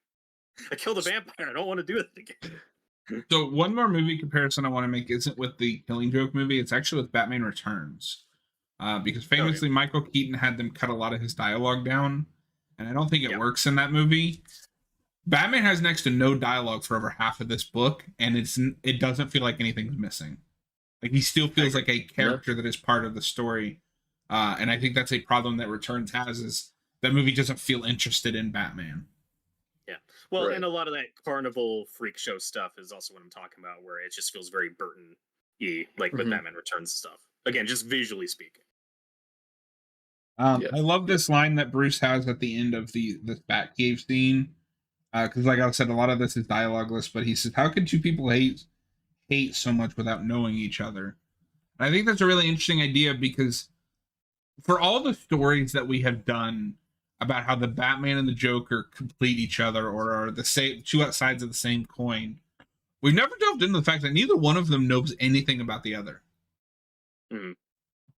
I killed a vampire. I don't want to do it again. So one more movie comparison I want to make isn't with the Killing Joke movie. It's actually with Batman Returns. Because famously, Michael Keaton had them cut a lot of his dialogue down, and I don't think it works in that movie. Batman has next to no dialogue for over half of this book, and it doesn't feel like anything's missing. Like, he still feels like a character that is part of the story, and I think that's a problem that Returns has, is that movie doesn't feel interested in Batman. Yeah, well, and a lot of that carnival freak show stuff is also what I'm talking about, where it just feels very Burton-y, like with Batman Returns stuff. Again, just visually speaking. I love this line that Bruce has at the end of this Batcave scene, because like I said, a lot of this is dialogueless, but he says, how could two people hate so much without knowing each other? And I think that's a really interesting idea, because for all the stories that we have done about how the Batman and the Joker complete each other or are the same two sides of the same coin, we've never delved into the fact that neither one of them knows anything about the other.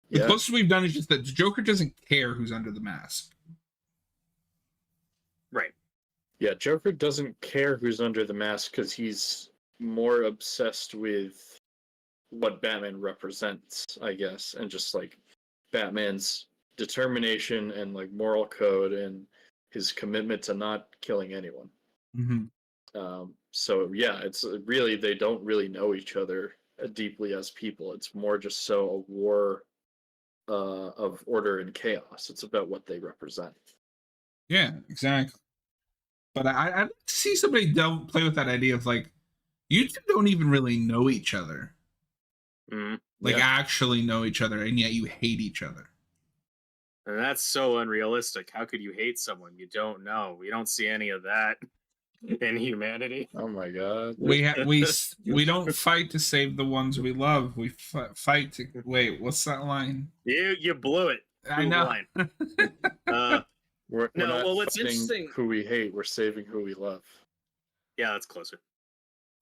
The closest we've done is just that the Joker doesn't care who's under the mask. Right. Yeah, Joker doesn't care who's under the mask because he's more obsessed with what Batman represents, I guess, and just like Batman's determination and like moral code and his commitment to not killing anyone. So yeah, it's really, they don't really know each other deeply as people. It's more just so a war of order and chaos. It's about what they represent. Yeah, exactly. But I see somebody play with that idea of like, you two don't even really know each other. Actually know each other, and yet you hate each other. And that's so unrealistic. How could you hate someone you don't know? We don't see any of that in humanity. Oh my god. We don't fight to save the ones we love. We fight to wait. What's that line? You blew it. I know. We're not what's interesting? Who we hate, we're saving who we love. Yeah, that's closer.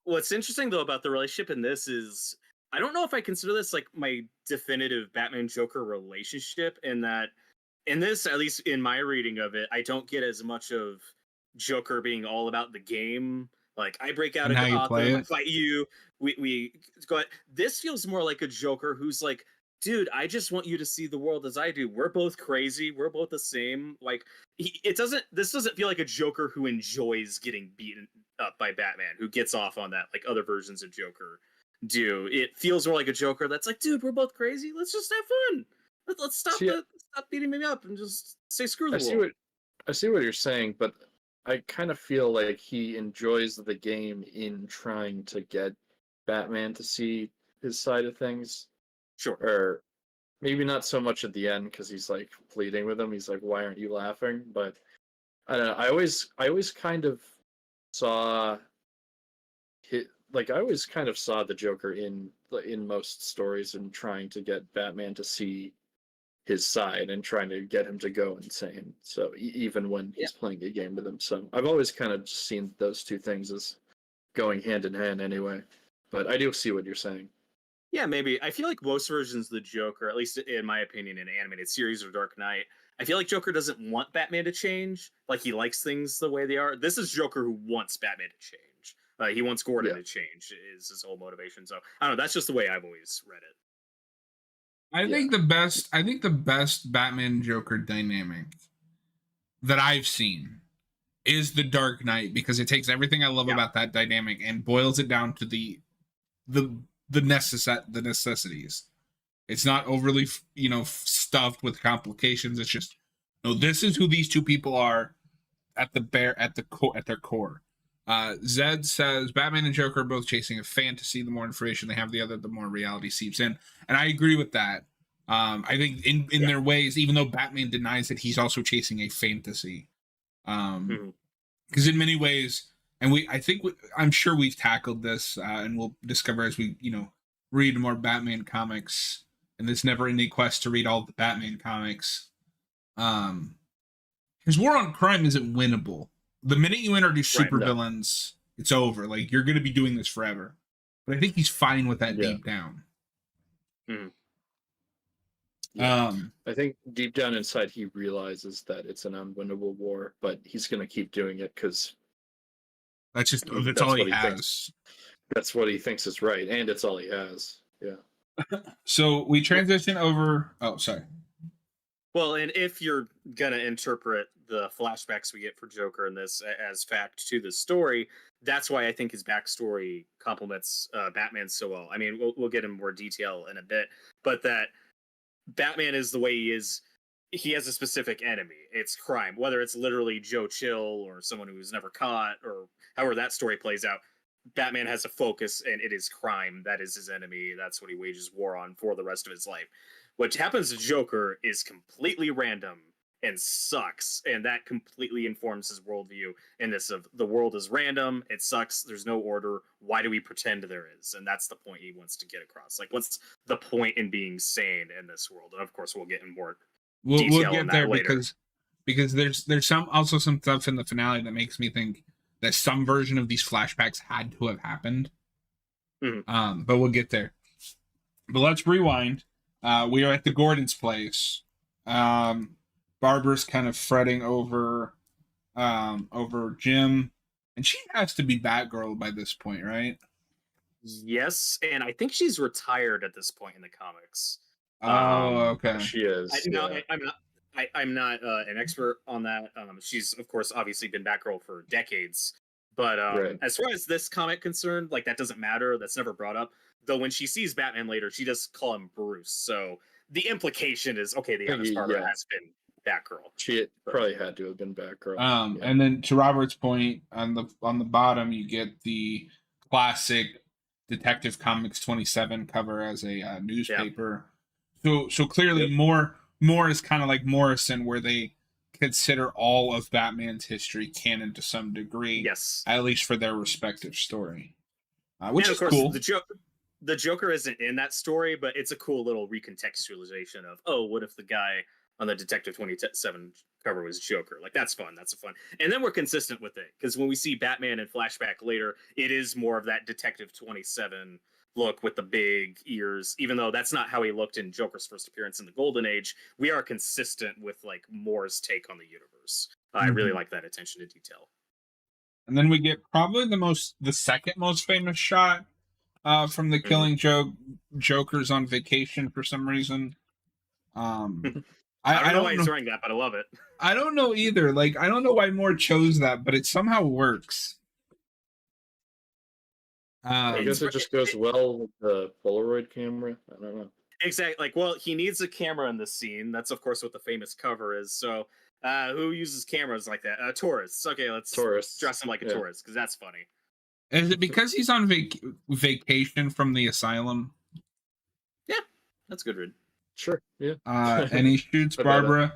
What's interesting though about the relationship in this is, I don't know if I consider this like my definitive Batman Joker relationship, in that in this, at least in my reading of it, I don't get as much of Joker being all about the game. Like, I break out into Gotham, I fight you, we go. This feels more like a Joker who's like, dude, I just want you to see the world as I do. We're both crazy. We're both the same. Like, this doesn't feel like a Joker who enjoys getting beaten up by Batman, who gets off on that like other versions of Joker do. It feels more like a Joker that's like, dude, we're both crazy. Let's just have fun. Let's stop stop beating me up and just say screw the world. I see what you're saying, but I kind of feel like he enjoys the game in trying to get Batman to see his side of things. Sure. Or maybe not so much at the end because he's like pleading with him. He's like, "Why aren't you laughing?" But I don't know. I always kind of saw the Joker in most stories and trying to get Batman to see his side and trying to get him to go insane. So even when he's playing a game with him, so I've always kind of seen those two things as going hand in hand anyway. But I do see what you're saying. Yeah, maybe. I feel like most versions of the Joker, at least in my opinion, in animated series or Dark Knight, I feel like Joker doesn't want Batman to change. Like, he likes things the way they are. This is Joker who wants Batman to change. He wants Gordon to change, is his whole motivation. So, I don't know, that's just the way I've always read it. I think the best Batman Joker dynamic that I've seen is the Dark Knight, because it takes everything I love about that dynamic and boils it down to the necessities. It's not overly, stuffed with complications. It's just, no, this is who these two people are at their core. Zed says Batman and Joker are both chasing a fantasy. The more information they have, the more reality seeps in, and I agree with that. I think in their ways, even though Batman denies it, he's also chasing a fantasy. Because in many ways, and I'm sure we've tackled this, and we'll discover as we read more Batman comics, and this never-ending quest to read all the Batman comics. His war on crime isn't winnable. The minute you introduce supervillains, it's over. Like, you're going to be doing this forever. But I think he's fine with that deep down. I think deep down inside he realizes that it's an unwinnable war, but he's going to keep doing it because that's all he has. That's what he thinks is right, and it's all he has. Yeah. So we transition over. Oh, sorry. Well, and if you're gonna interpret the flashbacks we get for Joker in this as fact to the story, that's why I think his backstory complements Batman so well. I mean, we'll get in more detail in a bit, but that Batman is the way he is. He has a specific enemy. It's crime, whether it's literally Joe Chill or someone who was never caught, or however that story plays out. Batman has a focus, and it is crime. That is his enemy. That's what he wages war on for the rest of his life. What happens to Joker is completely random and sucks, and that completely informs his worldview in this of the world is random, it sucks, there's no order, why do we pretend there is? And that's the point he wants to get across. Like, what's the point in being sane in this world? And of course, we'll get in more detail we'll get there later. because there's some stuff in the finale that makes me think that some version of these flashbacks had to have happened. But we'll get there. But let's rewind. We are at the Gordon's place. Barbara's kind of fretting over Jim, and she has to be Batgirl by this point, right? Yes, and I think she's retired at this point in the comics. Okay. She is. I'm not an expert on that. She's of course obviously been Batgirl for decades, but as far as this comic concerned, like, that doesn't matter. That's never brought up. Though when she sees Batman later, she does call him Bruce. So the implication is, okay, the Alice Barbara has been Batgirl. She probably had to have been Batgirl. And then to Robert's point, on the bottom, you get the classic Detective Comics 27 cover as a newspaper. So clearly more is kind of like Morrison, where they consider all of Batman's history canon to some degree. Yes. At least for their respective story. Which is cool. The Joker isn't in that story, but it's a cool little recontextualization of, what if the guy on the Detective 27 cover was Joker? Like, that's fun. That's fun. And then we're consistent with it, because when we see Batman in flashback later, it is more of that Detective 27 look with the big ears, even though that's not how he looked in Joker's first appearance in the Golden Age. We are consistent with, like, Moore's take on the universe. I really like that attention to detail. And then we get probably the second most famous shot from the Killing Joke Joker's on vacation for some reason. I don't know why he's doing that, but I love it. I don't know either. Like, I don't know why Moore chose that, but it somehow works. I guess it just goes well with the Polaroid camera. I don't know. Exactly. Like, well, he needs a camera in this scene. That's of course what the famous cover is. So, who uses cameras like that? Tourists. Okay, let's dress him like a tourist because that's funny. Is it because he's on vacation from the asylum? Yeah, that's good, Rid. Sure. Yeah. And he shoots Barbara.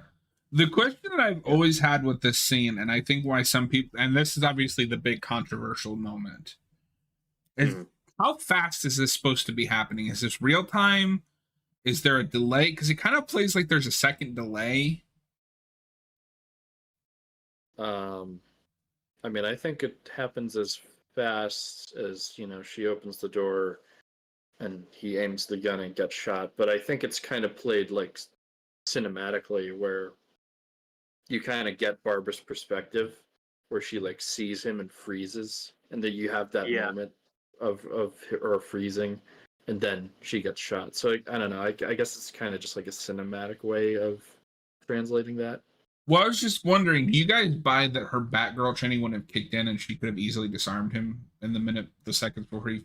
The question that I've always had with this scene, and I think why some people, and this is obviously the big controversial moment, is how fast is this supposed to be happening? Is this real time? Is there a delay? Because it kind of plays like there's a second delay. I mean, I think it happens as fast as, she opens the door and he aims the gun and gets shot. But I think it's kind of played like cinematically where you kind of get Barbara's perspective where she like sees him and freezes. And then you have that moment of her freezing and then she gets shot. So I don't know. I guess it's kind of just like a cinematic way of translating that. Well, I was just wondering, do you guys buy that her Batgirl training wouldn't have kicked in and she could have easily disarmed him in the seconds before he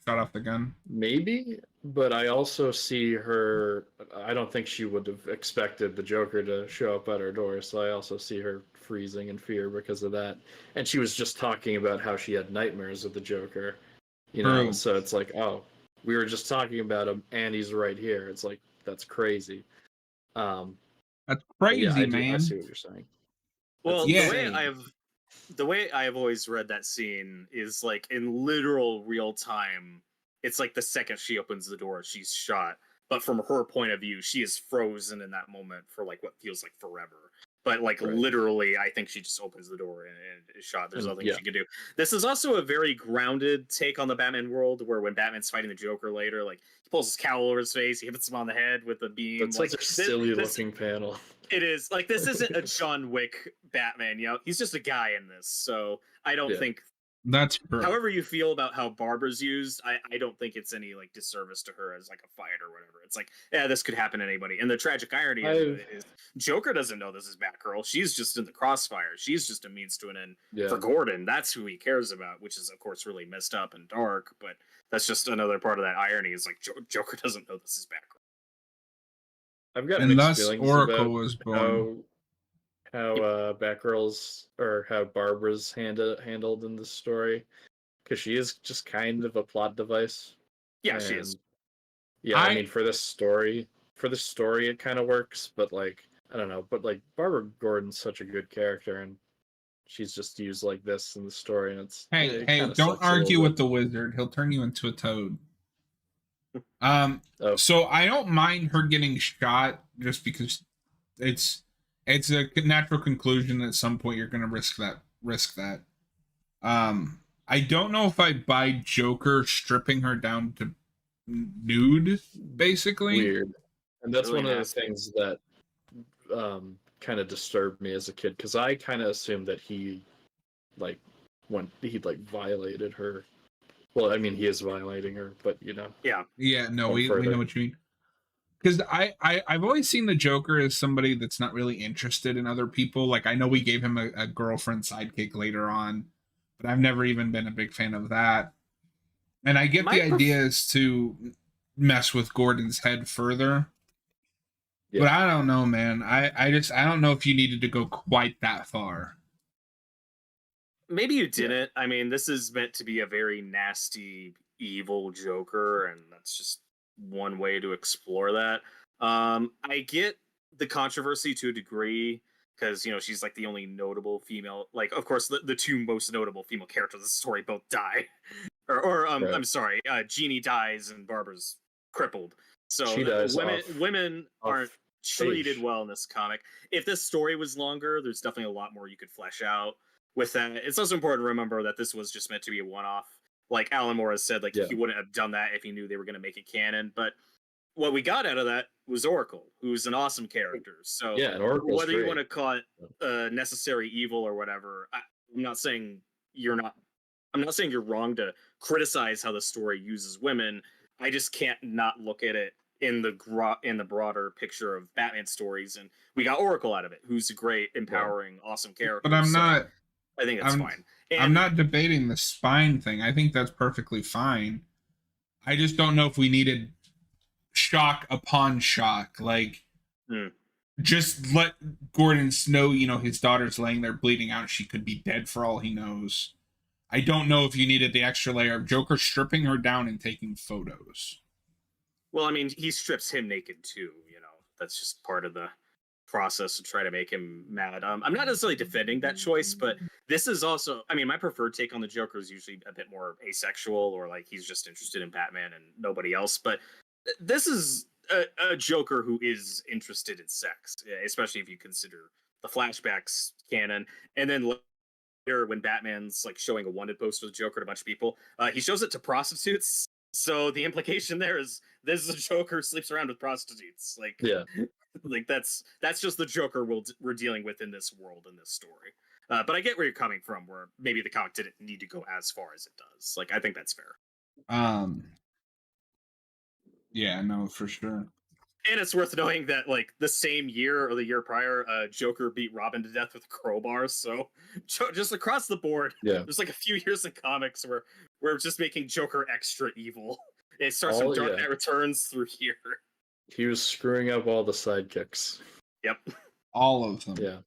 shot off the gun? Maybe, but I also see her, I don't think she would have expected the Joker to show up at her door, so I also see her freezing in fear because of that. And she was just talking about how she had nightmares of the Joker, so it's like, oh, we were just talking about him and he's right here. It's like, that's crazy. That's crazy, man. I see what you're saying. Well, the way I have always read that scene is like in literal real time. It's like the second she opens the door, she's shot. But from her point of view, she is frozen in that moment for like what feels like forever. But like literally, I think she just opens the door and is shot. There's nothing she can do. This is also a very grounded take on the Batman world, where when Batman's fighting the Joker later, like he pulls his cowl over his face, he hits him on the head with a beam. It's like a silly looking panel. It is like this isn't a John Wick Batman, he's just a guy in this. So I don't think that's true. However you feel about how Barbara's used, I don't think it's any like disservice to her as like a fight or whatever. It's like, yeah, this could happen to anybody. And the tragic irony of it is Joker doesn't know this is Batgirl. She's just in the crossfire. She's just a means to an end for Gordon. That's who he cares about, which is of course really messed up and dark, but that's just another part of that irony is like Joker doesn't know this is Batgirl. I've got mixed feelings Oracle was born. How Batgirl's or how Barbara's handled in this story, because she is just kind of a plot device. Yeah, she is. Yeah, I mean for this story it kind of works, but like I don't know, but like Barbara Gordon's such a good character, and she's just used like this in the story, and it's hey, don't argue with the wizard. He'll turn you into a toad. So I don't mind her getting shot just because it's a natural conclusion that at some point you're going to risk that. I don't know if I buy Joker stripping her down to nude, basically. Weird. And that's really one of the things that kind of disturbed me as a kid, because I kind of assumed that he violated her. Well, I mean, he is violating her, but Yeah, no, we know what you mean. Because I've always seen the Joker as somebody that's not really interested in other people. Like, I know we gave him a girlfriend sidekick later on, but I've never even been a big fan of that. And I get the idea is to mess with Gordon's head further. Yeah. But I don't know, man. I don't know if you needed to go quite that far. Maybe you didn't. I mean, this is meant to be a very nasty, evil Joker, and that's just one way to explore that. I get the controversy to a degree, because she's like the only notable female, like of course the two most notable female characters of the story both die. Right. I'm sorry, Jeannie dies and Barbara's crippled. So women aren't treated well in this comic. If this story was longer, there's definitely a lot more you could flesh out with that. It's also important to remember that this was just meant to be a one-off. Like Alan Moore has said, he wouldn't have done that if he knew they were going to make it canon. But what we got out of that was Oracle, who's an awesome character. So whether you want to call it necessary evil or whatever, I'm not saying you're wrong to criticize how the story uses women. I just can't not look at it in the broader picture of Batman stories, and we got Oracle out of it, who's a great, empowering, awesome character. But I think that's fine. And I'm not debating the spine thing. I think that's perfectly fine. I just don't know if we needed shock upon shock. Like, just let Gordon know, his daughter's laying there bleeding out. She could be dead for all he knows. I don't know if you needed the extra layer of Joker stripping her down and taking photos. Well, I mean, he strips him naked too. That's just part of the process to try to make him mad. I'm not necessarily defending that choice, but this is also, I mean, my preferred take on the Joker is usually a bit more asexual, or like he's just interested in Batman and nobody else. But this is a Joker who is interested in sex, especially if you consider the flashbacks canon. And then later, when Batman's like showing a wanted poster of the Joker to a bunch of people, he shows it to prostitutes. So the implication there is this is a Joker who sleeps around with prostitutes. Like, yeah, like that's just the Joker we're dealing with in this world, in this story. But I get where you're coming from, where maybe the comic didn't need to go as far as it does. Like, I think that's fair. Yeah, no, for sure. And it's worth knowing that, like, the same year or the year prior, Joker beat Robin to death with a crowbar. So just across the board, there's like a few years in comics where we're just making Joker extra evil. It starts from Dark Knight Returns through here. He was screwing up all the sidekicks. Yep. All of them. Yeah.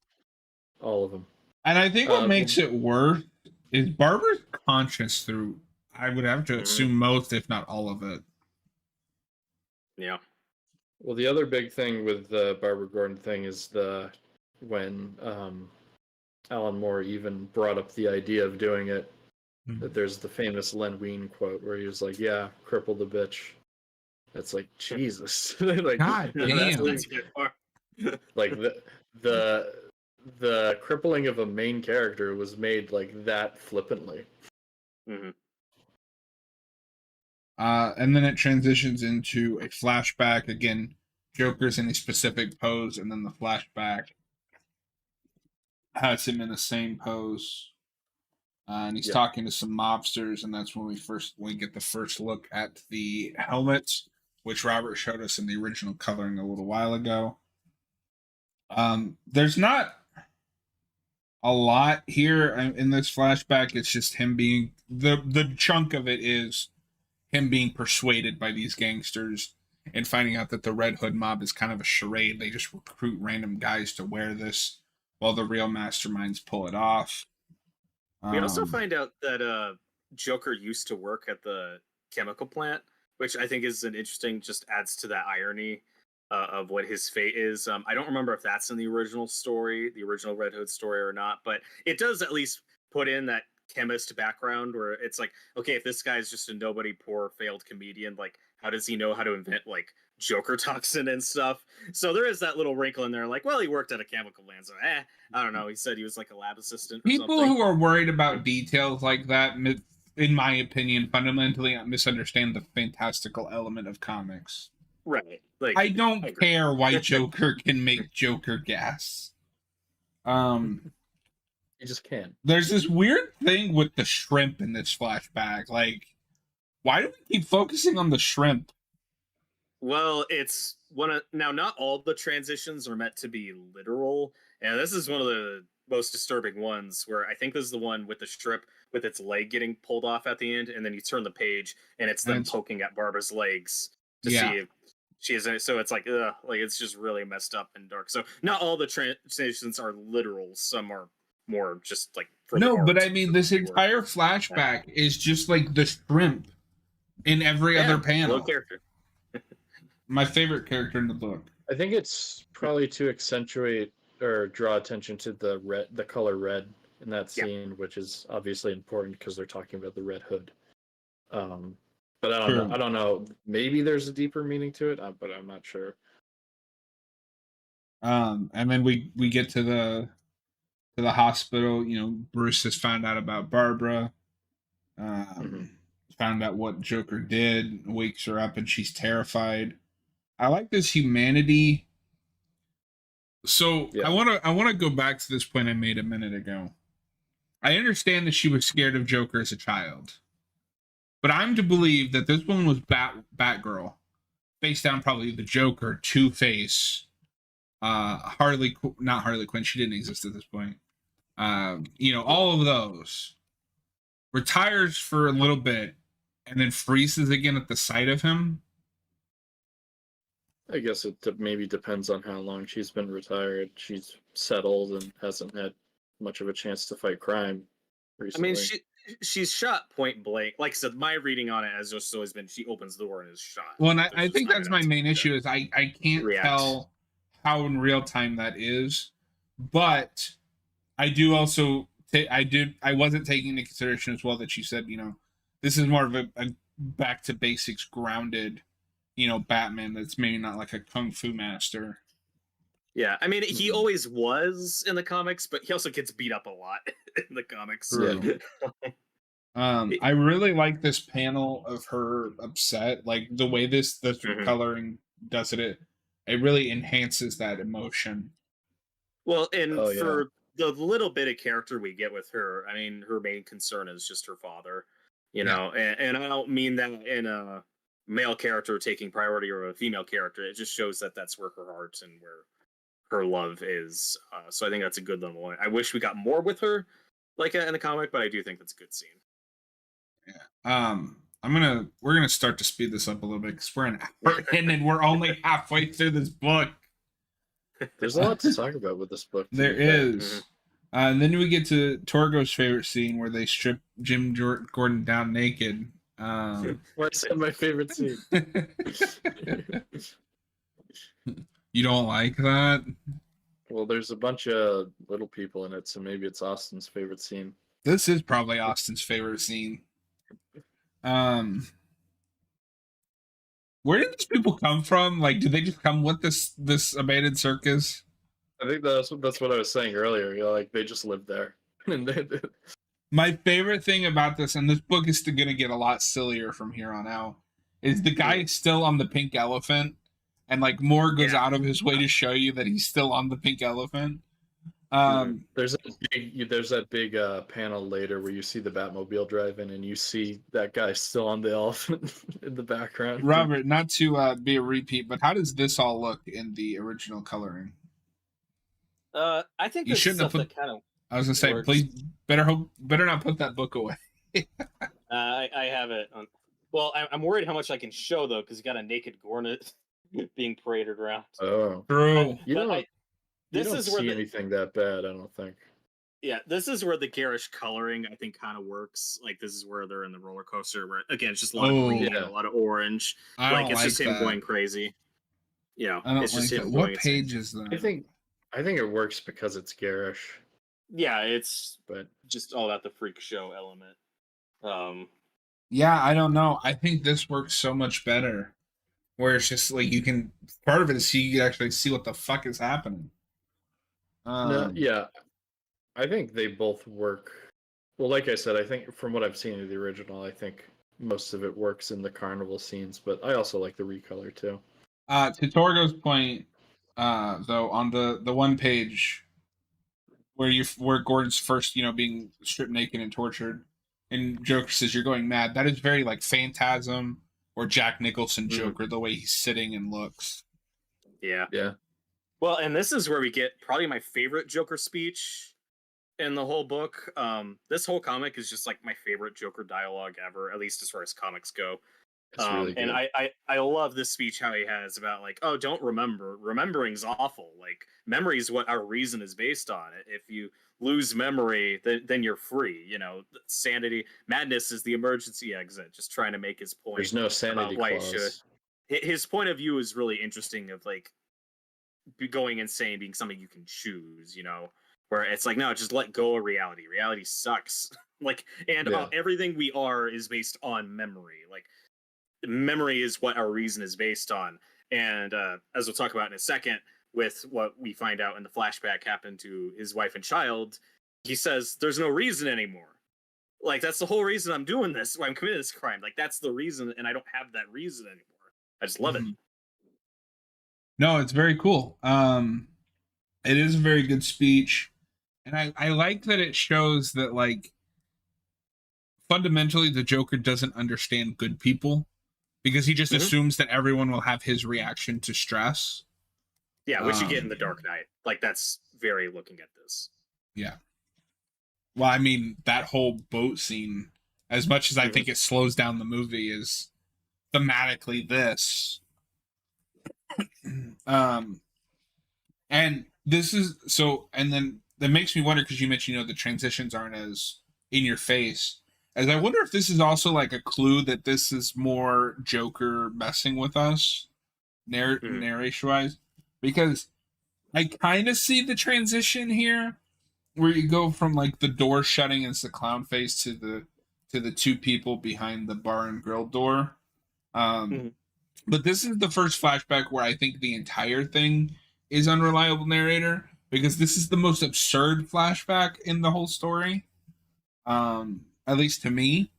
All of them. And I think what makes it worse is Barbara's conscious through, I would have to assume most, if not all of it. Yeah. Well, the other big thing with the Barbara Gordon thing is when Alan Moore even brought up the idea of doing it, that there's the famous Len Wein quote where he was like, "Yeah, cripple the bitch." It's like, Jesus. Like, God damn. Like the crippling of a main character was made like that flippantly. And then it transitions into a flashback. Again, Joker's in a specific pose, and then the flashback has him in the same pose. And he's talking to some mobsters, and that's when we get the first look at the helmet, which Robert showed us in the original coloring a little while ago. There's not a lot here in this flashback. It's just him being the chunk of it is him being persuaded by these gangsters and finding out that the Red Hood mob is kind of a charade. They just recruit random guys to wear this while the real masterminds pull it off. We also find out that Joker used to work at the chemical plant, which I think is an interesting, just adds to that irony of what his fate is. I don't remember if that's in the original story, the original Red Hood story or not, but it does at least put in that chemist background where it's like, okay, if this guy's just a nobody, poor, failed comedian, like, how does he know how to invent like Joker toxin and stuff? So there is that little wrinkle in there, like, well, he worked at a chemical plant, so I don't know. He said he was like a lab assistant. People who are worried about details like that, in my opinion, fundamentally misunderstand the fantastical element of comics. Right. Like, I don't care why Joker can make Joker gas. You just can't. There's this weird thing with the shrimp in this flashback. Like, why do we keep focusing on the shrimp? Well, it's now not all the transitions are meant to be literal, and this is one of the most disturbing ones where I think this is the one with the strip with its leg getting pulled off at the end, and then you turn the page and it's them poking at Barbara's legs to see if she is. So it's like, ugh, like it's just really messed up and dark. So not all the transitions are literal. Some are more just like but I mean, this entire flashback is just like the shrimp in every other panel. Character. My favorite character in the book. I think it's probably to accentuate or draw attention to the color red in that scene, which is obviously important because they're talking about the Red Hood. But I don't know. Maybe there's a deeper meaning to it, but I'm not sure. And then we get to the hospital. Bruce has found out about Barbara. Found out what Joker did. Wakes her up, and she's terrified. I like this humanity. So I want to go back to this point I made a minute ago. I understand that she was scared of Joker as a child, but I'm to believe that this woman was Batgirl, face down probably the Joker, Two-Face, not Harley Quinn. She didn't exist at this point. All of those. retires for a little bit, and then freezes again at the sight of him. I guess it maybe depends on how long she's been retired. She's settled and hasn't had much of a chance to fight crime recently. I mean, she's shot point blank. Like I said, my reading on it has just always been she opens the door and is shot. Well, and I think that's my main issue is I can't tell how in real time that is, but I do also I wasn't taking into consideration as well that she said, this is more of a back to basics grounded, Batman that's maybe not like a kung fu master. Yeah, I mean, he always was in the comics, but he also gets beat up a lot in the comics. Yeah. I really like this panel of her upset, like the way this coloring does it. It really enhances that emotion. Well, and for the little bit of character we get with her, I mean, her main concern is just her father, and I don't mean that in a male character taking priority or a female character. It just shows that that's where her heart and where her love is. So I think that's a good little. I wish we got more with her, like in the comic, but I do think that's a good scene. Yeah. We're gonna start to speed this up a little bit because we're an hour in and we're only halfway through this book. There's a lot to talk about with this book. There is. And then we get to Torgo's favorite scene where they strip Jim Gordon down naked. What's my favorite scene? You don't like that? Well, there's a bunch of little people in it, so maybe it's Austin's favorite scene. This is probably Austin's favorite scene. Where did these people come from? Like, did they just come with this abandoned circus? I think that's what I was saying earlier. Like they just lived there. My favorite thing about this, and this book is going to get a lot sillier from here on out, is the guy is still on the pink elephant, and like Moore goes out of his way to show you that he's still on the pink elephant. There's that big panel later where you see the Batmobile driving, and you see that guy still on the elephant in the background. Robert, not to be a repeat, but how does this all look in the original coloring? I think you shouldn't have put. I was gonna say, please, better not put that book away. I have it on. Well, I'm worried how much I can show though, because you got a naked Gornet being paraded around. Oh, true. You don't see anything that bad, I don't think. Yeah, this is where the garish coloring I think kind of works. Like this is where they're in the roller coaster, where again it's just a lot of green, a lot of orange. It's just him going crazy. Yeah, it's just him. What page is that? I think it works because it's garish. Yeah, it's just all about the freak show element. Yeah, I don't know. I think this works so much better. Where it's just like you can part of it is you can actually see what the fuck is happening. Yeah. I think they both work. Well, like I said, I think from what I've seen of the original, I think most of it works in the carnival scenes, but I also like the recolor too. To Torgo's point, though, on the one page where Gordon's first, being stripped naked and tortured, and Joker says you're going mad. That is very like Phantasm or Jack Nicholson Joker, the way he's sitting and looks. Yeah. Yeah. Well, and this is where we get probably my favorite Joker speech in the whole book. This whole comic is just like my favorite Joker dialogue ever, at least as far as comics go. Really and I love this speech how he has about like, oh, don't remember. Remembering's awful. Like memory is what our reason is based on. If you lose memory, then you're free. Sanity, madness is the emergency exit. Just trying to make his point. There's no sanity clause. His point of view is really interesting. Of like going insane being something you can choose. Where it's like, no, just let go of reality. Reality sucks. Everything we are is based on memory. Like. Memory is what our reason is based on. And as we'll talk about in a second, with what we find out in the flashback happened to his wife and child, he says, there's no reason anymore. Like, that's the whole reason I'm doing this, why I'm committing this crime. Like, that's the reason, and I don't have that reason anymore. I just love it. No, it's very cool. It is a very good speech. And I like that it shows that, like, fundamentally, the Joker doesn't understand good people. Because he just assumes that everyone will have his reaction to stress. Yeah, which you get in The Dark Knight. Like, that's very looking at this. Yeah. Well, I mean, that whole boat scene as much as I think it slows down the movie, is thematically this. And this is so, and then that makes me wonder, because you mentioned, the transitions aren't as in your face. As I wonder if this is also like a clue that this is more Joker messing with us, narration wise, because I kind of see the transition here, where you go from like the door shutting as the clown face to the two people behind the bar and grill door. But this is the first flashback where I think the entire thing is unreliable narrator, because this is the most absurd flashback in the whole story, at least to me.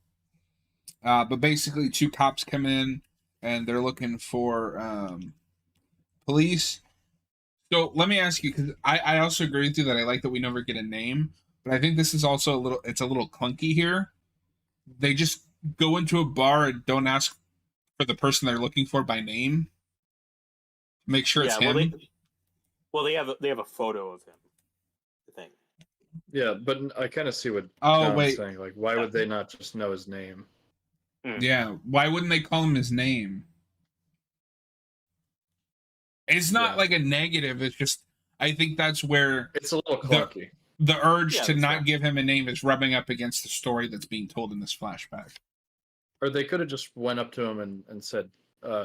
But basically, two cops come in and they're looking for police. So let me ask you, because I also agree with you that I like that we never get a name, but I think this is also a little clunky here. They just go into a bar and don't ask for the person they're looking for by name. Make sure it's him. They have a photo of him, I think. Yeah, but I kind of see what John's saying. Like, why would they not just know his name? Yeah, why wouldn't they call him his name? It's not like a negative. It's just, I think that's where it's a little clunky. The urge to not give him a name is rubbing up against the story that's being told in this flashback. Or they could have just went up to him and said,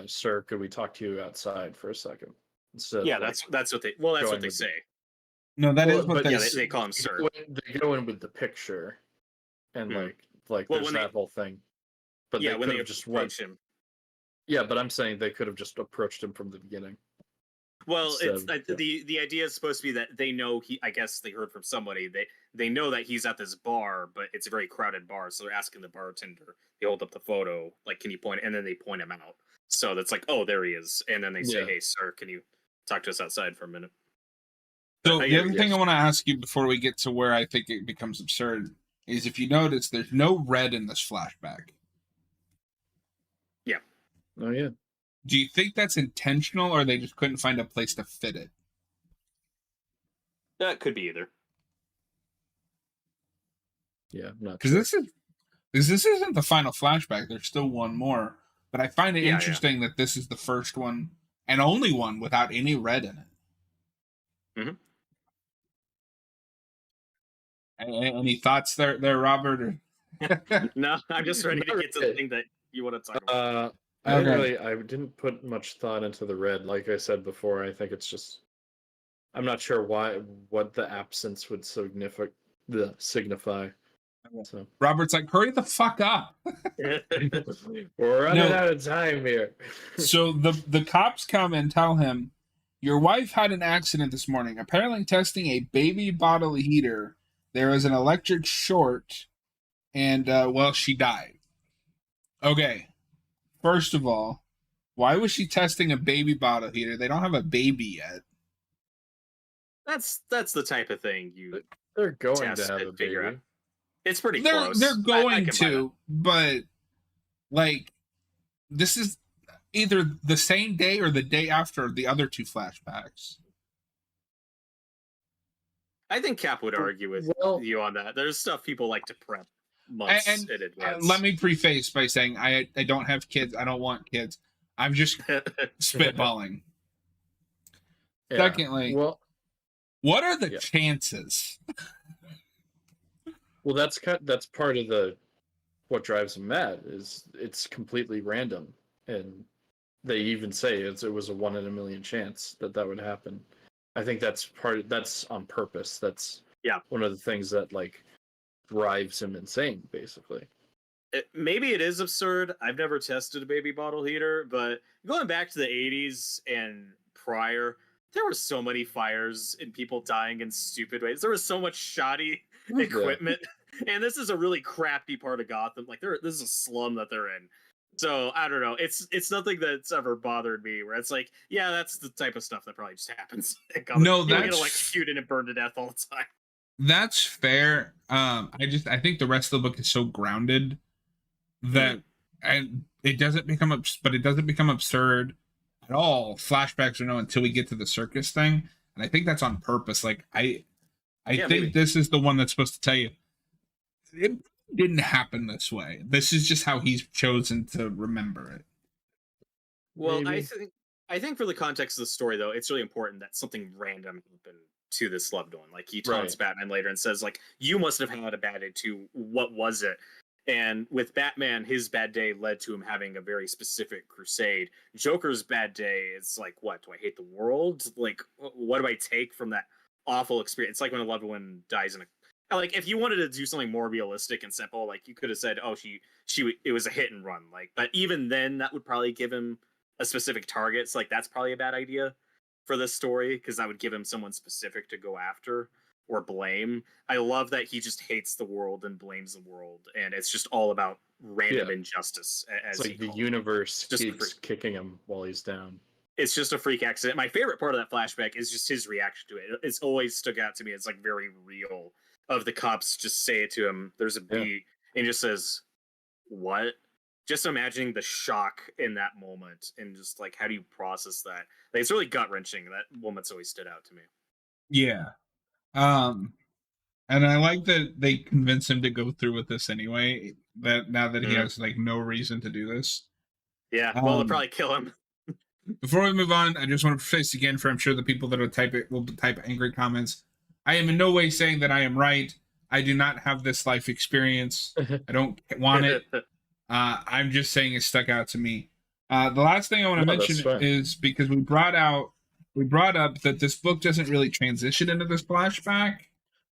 "Sir, could we talk to you outside for a second?" Instead that's what they. Well, that's what they say. No, that is what they call him sir. They go in with the picture, and there's that whole thing. But when they just approach him. Yeah, but I'm saying they could have just approached him from the beginning. Well, the idea is supposed to be that they know I guess they heard from somebody. They know that he's at this bar, but it's a very crowded bar, so they're asking the bartender. They hold up the photo, like, can you point? And then they point him out. So that's like, oh, there he is. And then they say, hey, sir, can you talk to us outside for a minute? So the other thing I want to ask you before we get to where I think it becomes absurd is, if you notice, there's no red in this flashback. Yeah. Oh, yeah. Do you think that's intentional, or they just couldn't find a place to fit it? That could be either. Yeah, because this isn't the final flashback. There's still one more, but I find it interesting that this is the first one and only one without any red in it. Any thoughts there, Robert? Or... No, I'm just ready to get to the thing that you want to talk about. I didn't put much thought into the red. Like I said before, I think it's just, I'm not sure what the absence would signify. So Robert's like, hurry the fuck up. We're running out of time here. So the cops come and tell him, your wife had an accident this morning, apparently testing a baby bottle heater. There was an electric short, and she died. Okay. First of all, why was she testing a baby bottle heater? They don't have a baby yet. That's the type of thing they're going to have a baby. Out. It's pretty close. They're going to, but like, this is either the same day or the day after the other two flashbacks. I think Cap would argue with you on that. There's stuff people like to prep months in advance. Let me preface by saying I don't have kids. I don't want kids. I'm just spitballing. Yeah. Secondly, what are the chances? Well, that's part of what drives them mad is it's completely random, and they even say it was a 1 in a million chance that would happen. I think that's on purpose. That's one of the things that drives him insane, basically. Maybe it is absurd. I've never tested a baby bottle heater, but going back to the 80s and prior, there were so many fires and people dying in stupid ways. There was so much shoddy equipment, and this is a really crappy part of Gotham. This is a slum that they're in. So I don't know. It's nothing that's ever bothered me. Where it's like, yeah, that's the type of stuff that probably just happens. No, that's get electrocuted and burned to death all the time. That's fair. I think the rest of the book is so grounded that it doesn't become absurd at all. Flashbacks or no, until we get to the circus thing, and I think that's on purpose. I think this is the one that's supposed to tell you. didn't happen this way. This is just how he's chosen to remember it. Well, maybe. I think for the context of the story, though, it's really important that something random happened to this loved one. Like, he taunts Batman later and says, like, you must have had a bad day too. What was it? And with Batman, his bad day led to him having a very specific crusade. Joker's bad day is like, what? Do I hate the world? Like, what do I take from that awful experience? It's like when a loved one dies in a... Like, if you wanted to do something more realistic and simple, like, you could have said, oh, it was a hit and run. Like, but even then, that would probably give him a specific target. So, like, that's probably a bad idea for this story, because that would give him someone specific to go after or blame. I love that he just hates the world and blames the world, and it's just all about random injustice. As it's like the universe keeps kicking him while he's down. It's just a freak accident. My favorite part of that flashback is just his reaction to it. It's always stuck out to me. It's like very real. Of the cops just say it to him. There's a beat, and he just says, "What?" Just imagining the shock in that moment, and just like, how do you process that? Like, it's really gut wrenching. That moment's always stood out to me. Yeah. And I like that they convince him to go through with this anyway. That now that he has like no reason to do this. Yeah, well, they'll probably kill him. Before we move on, I just want to preface again, for I'm sure the people that will type angry comments. I am in no way saying that I am right. I do not have this life experience. I don't want it. I'm just saying it stuck out to me. The last thing I want to mention is because we brought up that this book doesn't really transition into this flashback,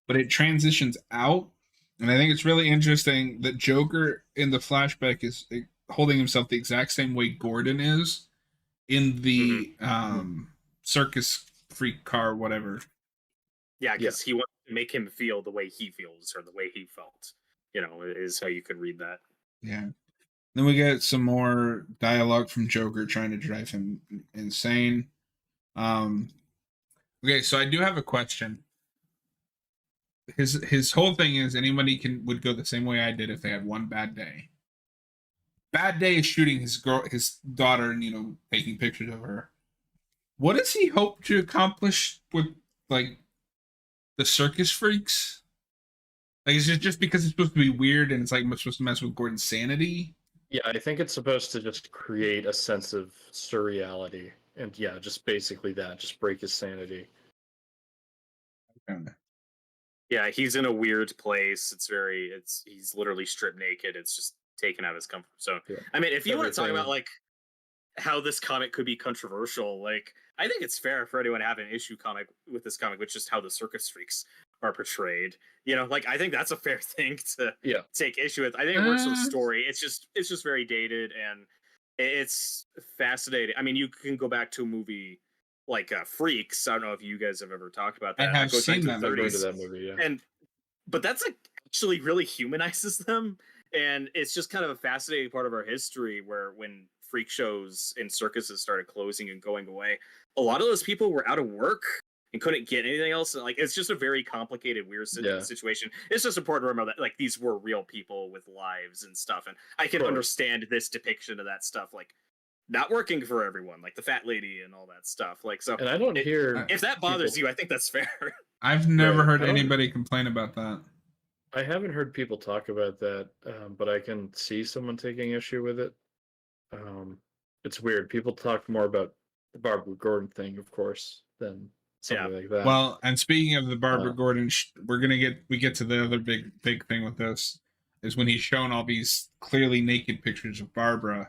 but it transitions out. And I think it's really interesting that Joker in the flashback is holding himself the exact same way Gordon is in the circus freak car, whatever. Yeah, because he wants to make him feel the way he feels, or the way he felt. Is how you could read that. Yeah. Then we get some more dialogue from Joker trying to drive him insane. Okay, so I do have a question. His whole thing is anybody would go the same way I did if they had one bad day. Bad day is shooting his daughter, and taking pictures of her. What does he hope to accomplish with like the circus freaks? Like, is it just because it's supposed to be weird and it's like supposed to mess with Gordon's sanity? Yeah, I think it's supposed to just create a sense of surreality, and just basically that, just break his sanity. Okay. Yeah, he's in a weird place. He's literally stripped naked. It's just taken out of his comfort zone. Yeah. I mean, if you want to talk about like how this comic could be controversial, like, I think it's fair for anyone to have an issue with this comic, with just how the circus freaks are portrayed. Like, I think that's a fair thing to take issue with. I think it works with the story. It's just very dated, and it's fascinating. I mean, you can go back to a movie like Freaks. I don't know if you guys have ever talked about that. I have seen that. That movie, yeah. But that's like actually really humanizes them, and it's just kind of a fascinating part of our history where when freak shows and circuses started closing and going away, a lot of those people were out of work and couldn't get anything else. Like, it's just a very complicated, weird situation. It's just important to remember that, like, these were real people with lives and stuff, and I can understand this depiction of that stuff, like, not working for everyone, like the fat lady and all that stuff. Like, so, and I don't hear if that bothers you, I think that's fair. I've never heard anybody complain about that. I haven't heard people talk about that, but I can see someone taking issue with it. It's weird. People talk more about the Barbara Gordon thing, of course, than something like that. Well, and speaking of the Barbara Gordon, we get to the other big thing with this is when he's shown all these clearly naked pictures of Barbara.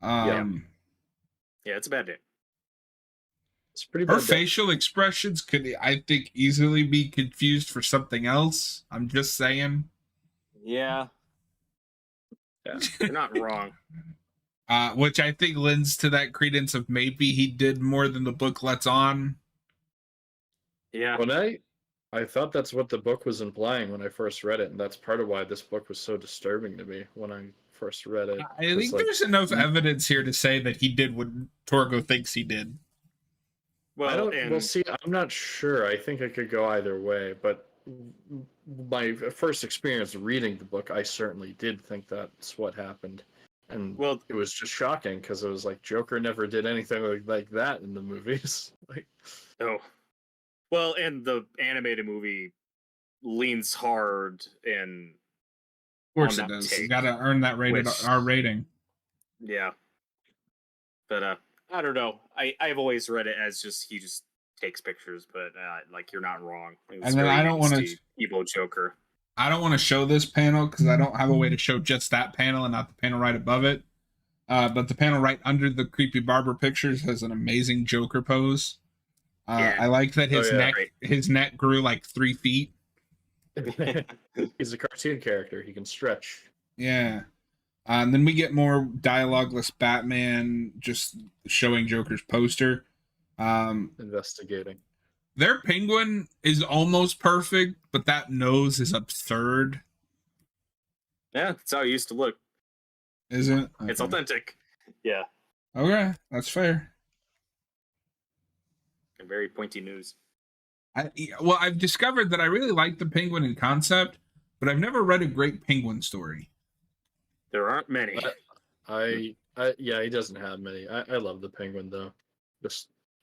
It's a bad day. It's pretty bad. Her facial expressions could, I think, easily be confused for something else. I'm just saying. Yeah. You're not wrong. Which I think lends to that credence of maybe he did more than the book lets on. Yeah. When I thought that's what the book was implying when I first read it, and that's part of why this book was so disturbing to me when I first read it. I think there's enough evidence here to say that he did what Torgo thinks he did. Well, we'll see. I'm not sure. I think it could go either way, but my first experience reading the book, I certainly did think that's what happened. And it was just shocking because it was like Joker never did anything like that in the movies. Well, and the animated movie leans hard in course it does. You got to earn that rated R rating. Yeah. But I don't know. I've always read it as he just takes pictures, but like you're not wrong. And then I don't want to evil Joker. I don't want to show this panel because I don't have a way to show just that panel and not the panel right above it. But the panel right under the creepy barber pictures has an amazing Joker pose. I like that his neck grew like 3 feet. He's a cartoon character. He can stretch. Yeah. And then we get more dialogueless Batman just showing Joker's poster. Investigating. Their penguin is almost perfect, but that nose is absurd. Yeah, that's how it used to look. Is it? Okay. It's authentic. Yeah. Okay, that's fair. A very pointy nose. I've discovered that I really like the penguin in concept, but I've never read a great penguin story. There aren't many. Yeah, he doesn't have many. I love the penguin though.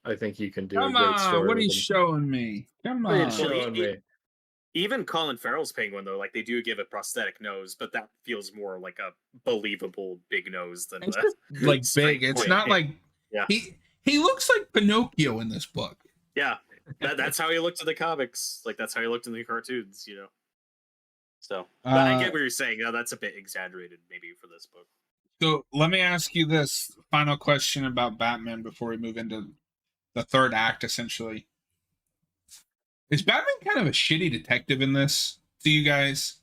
I think you can do a great story. What are you showing me? Come on. Even Colin Farrell's penguin though, like they do give a prosthetic nose, but that feels more like a believable big nose than like big. It's not like he looks like Pinocchio in this book. Yeah. That's how he looked in the comics. Like that's how he looked in the cartoons, you know. So I get what you're saying. That's a bit exaggerated, maybe, for this book. So let me ask you this final question about Batman before we move into the third act, essentially. Is Batman kind of a shitty detective in this to you guys?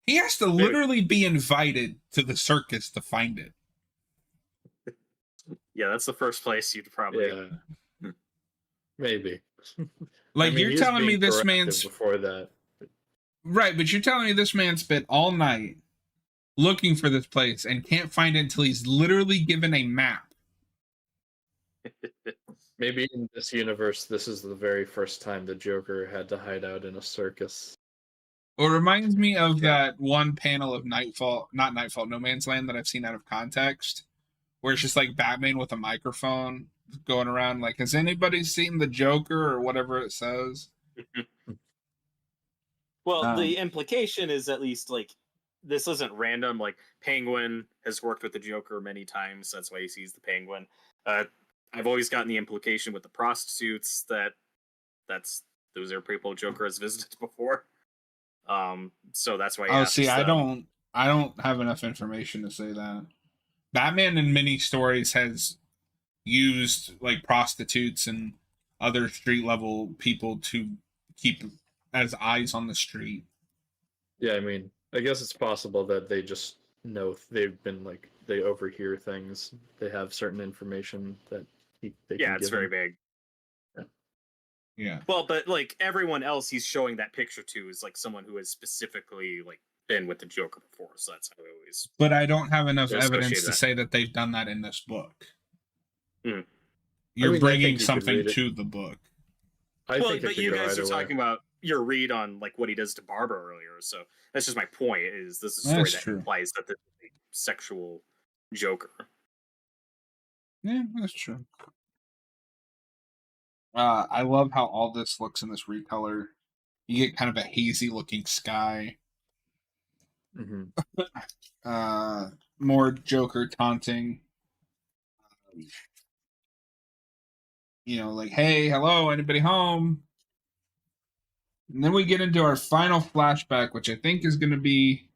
He has to literally be invited to the circus to find it. Yeah, that's the first place you'd probably... Yeah. Maybe. Like, you're telling me this man's... Before that. Right, but you're telling me this man spent all night looking for this place and can't find it until he's literally given a map. Maybe in this universe, this is the very first time the Joker had to hide out in a circus. Well, it reminds me of that one panel of No Man's Land that I've seen out of context, where it's just like Batman with a microphone going around like, has anybody seen the Joker or whatever it says? Well, the implication is at least like this isn't random. Like Penguin has worked with the Joker many times. That's why he sees the Penguin. I've always gotten the implication with the prostitutes that those are people Joker has visited before. So that's why. I don't have enough information to say that. Batman in many stories has used like prostitutes and other street level people to keep as eyes on the street. Yeah, I mean, I guess it's possible that they just know they've been like they overhear things. They have certain information that it's very big. Yeah. Well, but like everyone else he's showing that picture to is like someone who has specifically like been with the Joker before, so that's how we always. But I don't have enough evidence to say that they've done that in this book. Mm. You're bringing something to the book. But you guys are talking about your read on like what he does to Barbara earlier, so that's just my point. Is this is a story that implies that this is a sexual Joker? Yeah, that's true. I love how all this looks in this recolor. You get kind of a hazy looking sky. Mm-hmm. More Joker taunting. You know, like, hey, hello, anybody home? And then we get into our final flashback, which I think is going to be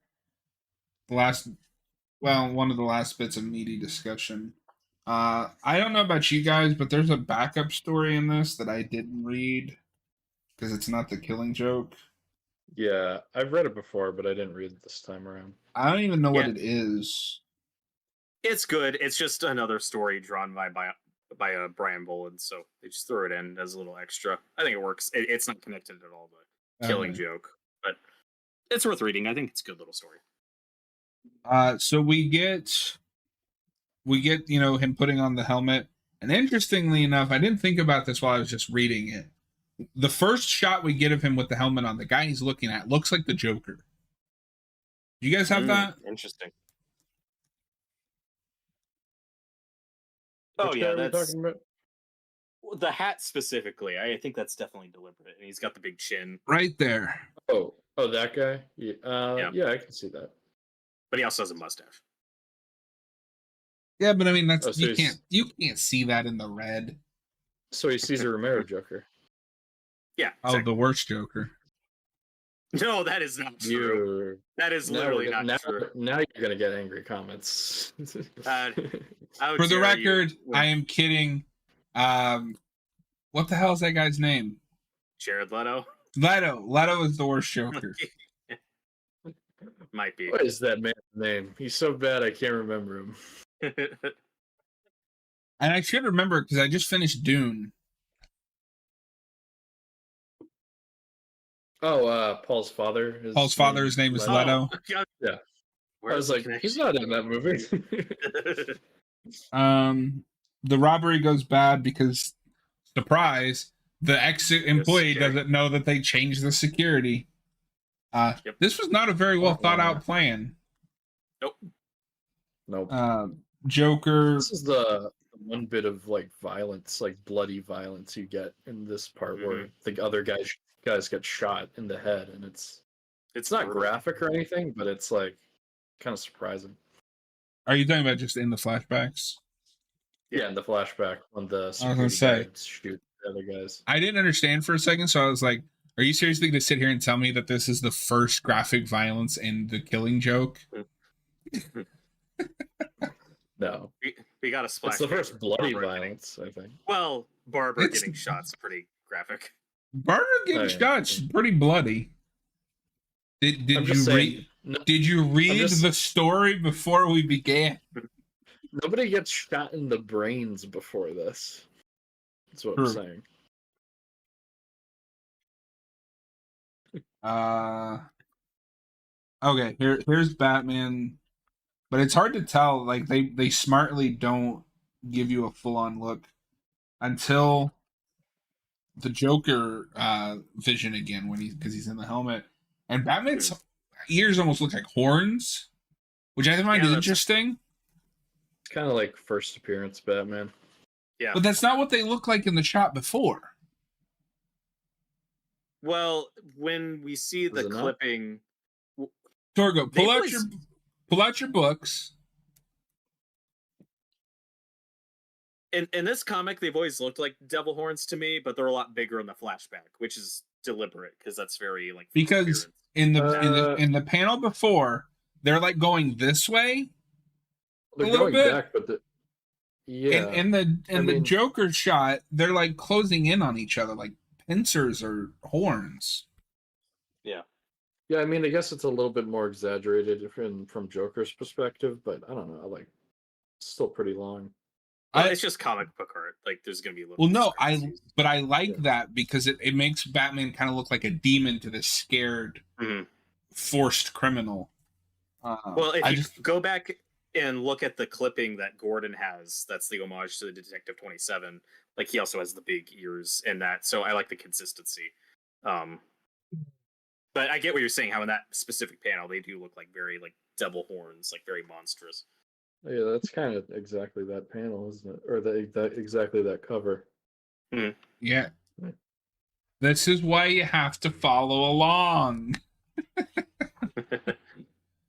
one of the last bits of meaty discussion. I don't know about you guys, but there's a backup story in this that I didn't read because it's not the Killing Joke. Yeah, I've read it before, but I didn't read it this time around. I don't even know what it is. It's good. It's just another story drawn by Brian Boland, so they just throw it in as a little extra. I think it works. It's not connected at all to Killing Joke, but it's worth reading. I think it's a good little story. So we get him putting on the helmet, and interestingly enough, I didn't think about this while I was just reading it. The first shot we get of him with the helmet on, the guy he's looking at looks like the Joker. Do you guys have that? Interesting. Which guy are we talking about? The hat specifically. I think that's definitely deliberate, and he's got the big chin right there. Oh, Oh, that guy? Yeah, I can see that. But he also has a mustache. Yeah, but I mean that's you can't see that in the red. So he's Cesar Romero Joker. Yeah. Oh, the worst Joker. No, that is not true. That is literally not true. Now you're gonna get angry comments. For the record, I am kidding. What the hell is that guy's name? Jared Leto. Leto is the worst Joker. Might be. What is that man's name? He's so bad I can't remember him. And I should remember because I just finished Dune. Oh, Paul's father. His name is Leto. Yeah. I was like, he's not in that movie. The robbery goes bad because, surprise, the ex-employee doesn't know that they changed the security. This was not a very well thought out plan. Nope. Joker. This is the one bit of like violence, like bloody violence you get in this part where the other guys get shot in the head, and it's not graphic or anything, but it's like kind of surprising. Are you talking about just in the flashbacks? Yeah, in the flashback when the security guards shoot the other guys. I didn't understand for a second, so I was like, are you seriously going to sit here and tell me that this is the first graphic violence in The Killing Joke? No. We got a splash. It's the first bloody violence, I think. Well, Barbara getting shot's pretty graphic. Barbara getting shot's pretty bloody. Did you read the story before we began? Nobody gets shot in the brains before this. That's what I'm saying. Okay, here's Batman, but it's hard to tell. Like they smartly don't give you a full on look until the Joker vision again because he's in the helmet, and Batman's ears almost look like horns, which I find interesting. It's kind of like first appearance Batman. Yeah, but that's not what they look like in the shot before. Well, when we see the clipping, Torgo, pull out your books. In this comic, they've always looked like devil horns to me, but they're a lot bigger in the flashback, which is deliberate because that's very like because in the panel before they're like going this way. They're going back, but in the Joker shot, they're like closing in on each other like pincers or horns. Yeah, I mean, I guess it's a little bit more exaggerated from Joker's perspective, but I don't know, like it's still pretty long. It's just comic book art. Like there's gonna be I like that because it makes Batman kind of look like a demon to this scared, forced criminal. Well, if you go back and look at the clipping that Gordon has, that's the homage to the Detective 27. Like he also has the big ears in that, so I like the consistency. But I get what you're saying. How in that specific panel they do look like very like devil horns, like very monstrous. Yeah, that's kind of exactly that panel, isn't it? Or exactly that cover. Yeah. This is why you have to follow along.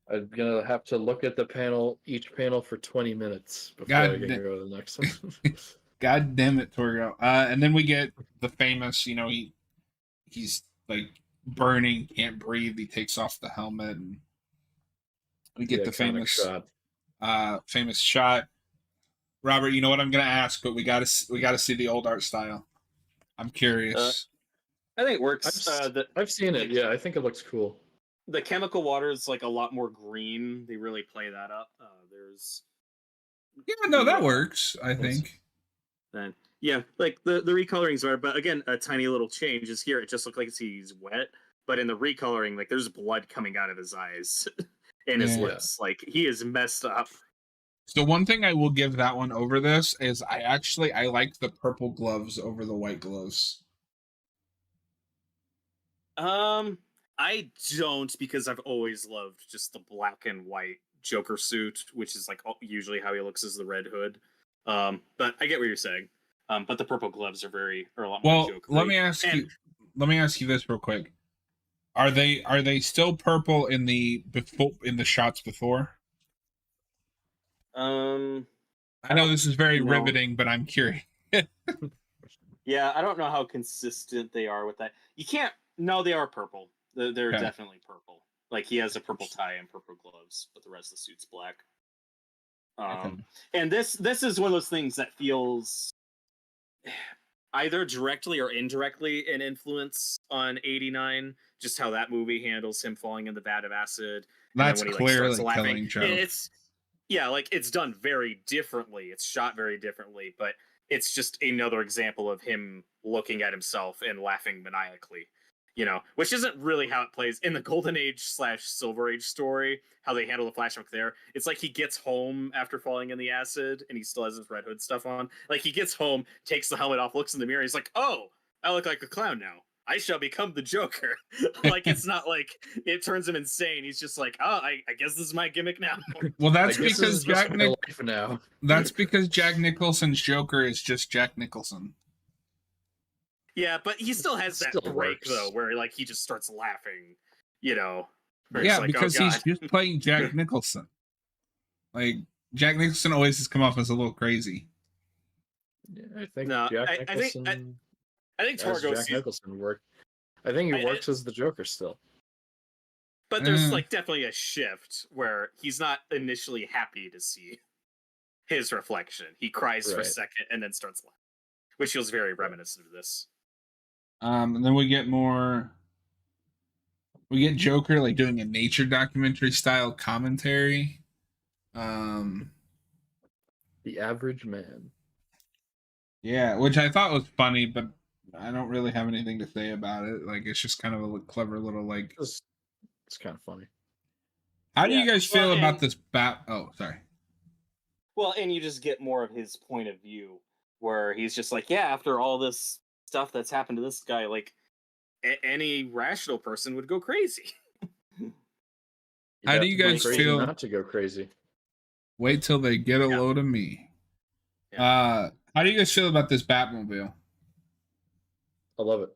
I'm gonna have to look at each panel for 20 minutes before I can go to the next one. God damn it, Torgo. And then we get the famous, he's like burning, can't breathe. He takes off the helmet, and we get the famous shot. Robert, you know what I'm gonna ask, but we gotta see the old art style. I'm curious. I think it works. I've seen it. Yeah, I think it looks cool. The chemical water is like a lot more green. They really play that up. That works. I think. Then like the recolorings are, but again, a tiny little change is here. It just looks like he's wet, but in the recoloring, like there's blood coming out of his eyes and his lips. Like he is messed up. So one thing I will give that one over this is I like the purple gloves over the white gloves. I don't, because I've always loved just the black and white Joker suit, which is like usually how he looks as the Red Hood. But I get what you're saying. But the purple gloves are a lot more Joker. Let me ask you this real quick. Are they still purple in the shots before? I know this is very riveting, but I'm curious. Yeah, I don't know how consistent they are with that. You can't. No, they are purple. They're definitely purple. Like he has a purple tie and purple gloves, but the rest of the suit's black. And this is one of those things that feels either directly or indirectly an influence on 89. Just how that movie handles him falling in the vat of acid. That's and then when he, clearly starts laughing, killing Joe. It's done very differently. It's shot very differently, but it's just another example of him looking at himself and laughing maniacally, which isn't really how it plays in the Golden Age / Silver Age story. How they handle the flashback there, it's like he gets home after falling in the acid and he still has his Red Hood stuff on. Like he gets home, takes the helmet off, looks in the mirror, he's like, "Oh, I look like a clown now. I shall become the Joker." Like it's not like it turns him insane. He's just like, "Oh, I guess this is my gimmick now." Well, that's because that's because Jack Nicholson's Joker is just Jack Nicholson. Yeah, but he still has that break though, where like he just starts laughing, Yeah, like, because he's just playing Jack Nicholson. Like Jack Nicholson always has come off as a little crazy. Yeah, I think Jack Nicholson. I think Torgo Jack Nicholson worked. I think he works as the Joker still. But there's like definitely a shift where he's not initially happy to see his reflection. He cries for a second and then starts laughing, which feels very reminiscent of this. And then we get Joker like doing a nature documentary style commentary. The Average Man. Yeah, which I thought was funny, but I don't really have anything to say about it. Like it's just kind of a clever little like. It's kind of funny. How do you guys feel about this Oh, sorry. Well, and you just get more of his point of view, where he's just like, yeah, after all this stuff that's happened to this guy, like any rational person would go crazy. How do you guys feel? Not to go crazy. Wait till they get a load of me. Yeah. How do you guys feel about this Batmobile? I love it.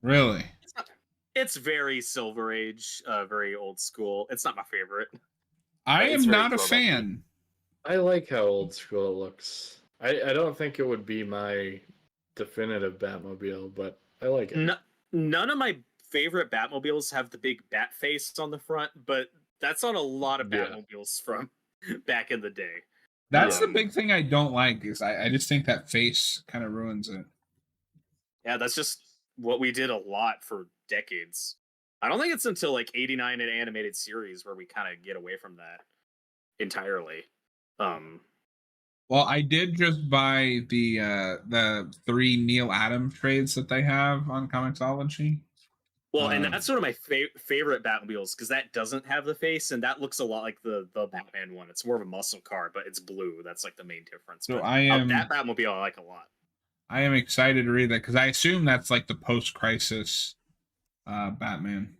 Really? It's very Silver Age, very old school. It's not my favorite. I am not a fan. I like how old school it looks. I don't think it would be my definitive Batmobile, but I like it. None of my favorite Batmobiles have the big bat face on the front, but that's on a lot of Batmobiles from back in the day. That's the big thing I don't like, is I just think that face kind of ruins it. Yeah, that's just what we did a lot for decades. I don't think it's until like 89 an animated series where we kind of get away from that entirely. Well, I did just buy the 3 Neil Adams trades that they have on Comixology. Well, and that's one of my favorite Batmobiles, because that doesn't have the face, and that looks a lot like the Batman one. It's more of a muscle car, but it's blue. That's like the main difference. So but that Batmobile I like a lot. I am excited to read that, because I assume that's like the post-crisis Batman.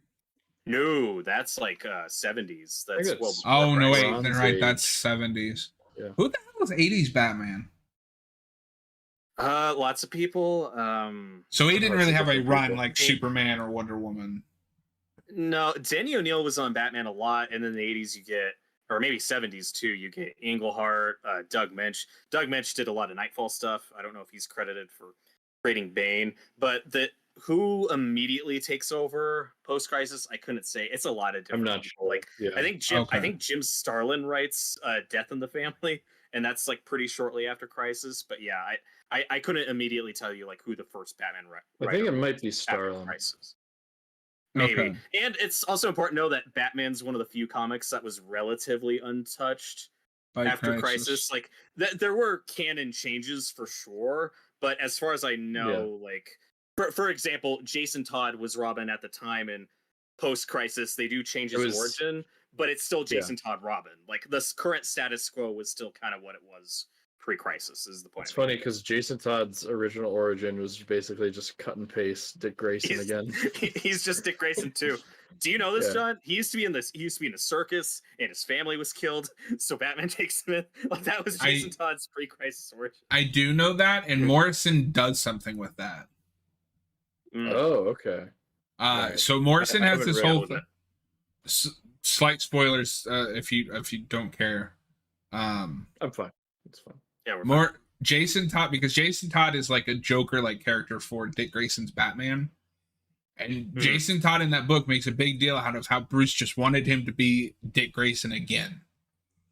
No, that's like 70s. That's no, wait, they're right. That's 70s. Yeah. Who the hell was 80s Batman? Lots of people. So he didn't really have a run like Superman or Wonder Woman. No, Danny O'Neill was on Batman a lot, and in the 80s you get, or maybe 70s too, you get Englehart, Doug Mensch. Doug Mensch did a lot of Nightfall stuff. I don't know if he's credited for creating Bane, but who immediately takes over post-crisis, I couldn't say. It's a lot of different. I'm not sure. Like, I think Jim Starlin writes Death in the Family, and that's like pretty shortly after Crisis. But yeah, I couldn't immediately tell you like who the first Batman writer. I think it might be Starlin. Crisis. Maybe. Okay. And it's also important to know that Batman's one of the few comics that was relatively untouched after Crisis. Like there were canon changes for sure, but as far as I know, like for example, Jason Todd was Robin at the time, and post-Crisis they do change his origin, but it's still Jason Todd Robin. Like the current status quo was still kind of what it was pre-Crisis, is the point. It's funny because Jason Todd's original origin was basically just cut and paste Dick Grayson again. He's just Dick Grayson too. Do you know this, John? He used to be in a circus, and his family was killed. So Batman takes him in. Like that was Jason Todd's pre-Crisis origin. I do know that, and Morrison does something with that. Oh, okay. Right. So Morrison has this whole thing. Slight spoilers if you don't care. I'm fine. It's fine. Yeah, we're more fine. Jason Todd, because Jason Todd is like a Joker like character for Dick Grayson's Batman. And Jason Todd in that book makes a big deal out of how Bruce just wanted him to be Dick Grayson again.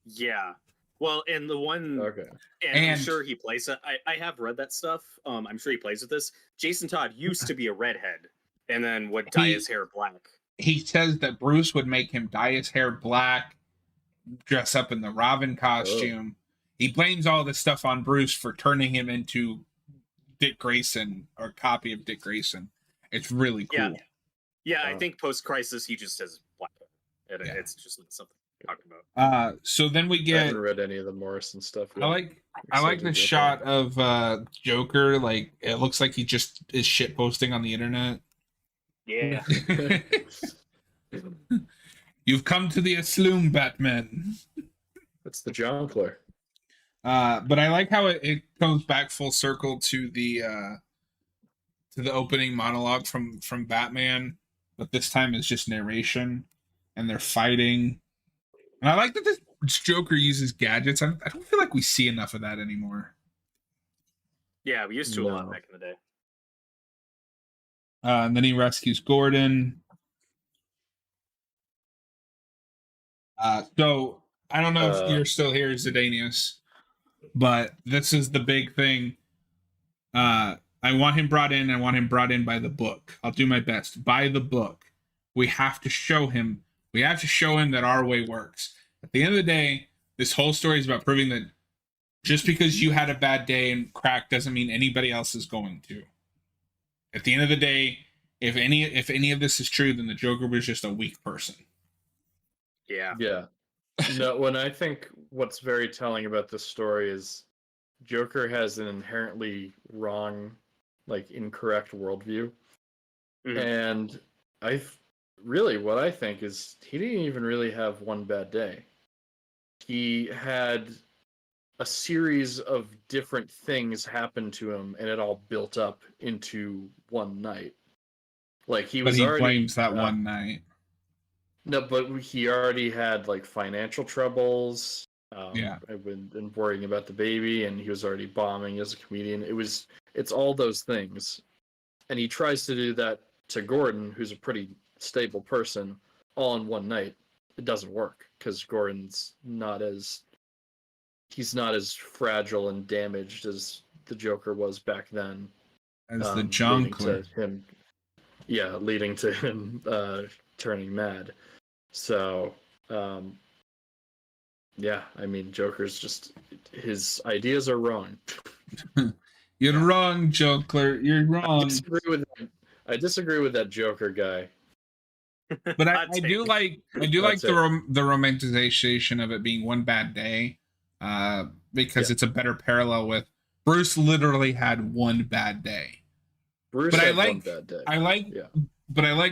Yeah. Well, and the one, okay, and I'm sure he plays it. I have read that stuff. I'm sure he plays with this. Jason Todd used to be a redhead, and then would dye his hair black. He says that Bruce would make him dye his hair black, dress up in the Robin costume. He blames all this stuff on Bruce for turning him into Dick Grayson, or copy of Dick Grayson. It's really cool. Yeah, I think post-crisis he just has black hair. It's just something to talk about. So then we get. I haven't read any of the Morrison stuff yet. I like the shot of Joker. Like, it looks like he just is shit posting on the internet. Yeah. You've come to the Asloom, Batman. That's the Jonkler. But I like how it comes back full circle to the opening monologue from Batman, but this time it's just narration, and they're fighting. And I like that this Joker uses gadgets. I don't feel like we see enough of that anymore. Yeah, we used to a lot back in the day. And then he rescues Gordon. So I don't know if you're still here, Zidanius, but this is the big thing. I want him brought in. I want him brought in by the book. I'll do my best. By the book. We have to show him. We have to show him that our way works. At the end of the day, this whole story is about proving that just because you had a bad day and crack doesn't mean anybody else is going to. At the end of the day, if any of this is true, then the Joker was just a weak person. Yeah. Yeah. No, when I think what's very telling about this story is Joker has an inherently wrong, like incorrect worldview. And what I think is he didn't even really have one bad day. He had a series of different things happen to him, and it all built up into one night. Like he blames that one night. No, but he already had like financial troubles. I've been worrying about the baby, and he was already bombing as a comedian. It's all those things, and he tries to do that to Gordon, who's a pretty stable person, all in one night. It doesn't work because Gordon's not as fragile and damaged as the Joker was back then. As the Jonkler. Leading to him turning mad. So, I mean, Joker's just, his ideas are wrong. You're wrong, Joker. You're wrong. I disagree with that Joker guy. But I do like the romanticization of it being one bad day, because it's a better parallel with Bruce literally had one bad day. But I like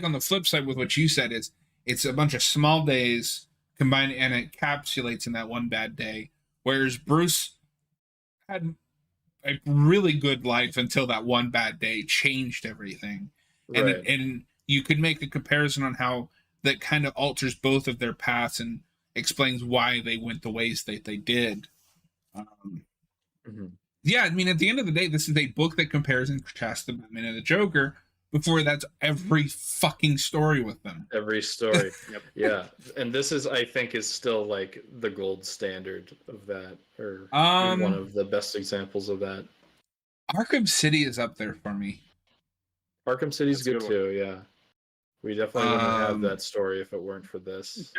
on the flip side with what you said is it's a bunch of small days combined, and it encapsulates in that one bad day. Whereas Bruce had a really good life until that one bad day changed everything. Right. And you could make a comparison on how that kind of alters both of their paths and explains why they went the ways that they did. Yeah, I mean, at the end of the day, this is a book that compares and contrasts the Batman and the Joker. Before that's every fucking story with them. Every story. Yep. Yeah. And this is, I think, is still like the gold standard of that, or one of the best examples of that. Arkham City is up there for me. Arkham City's good too, yeah. We definitely wouldn't have that story if it weren't for this.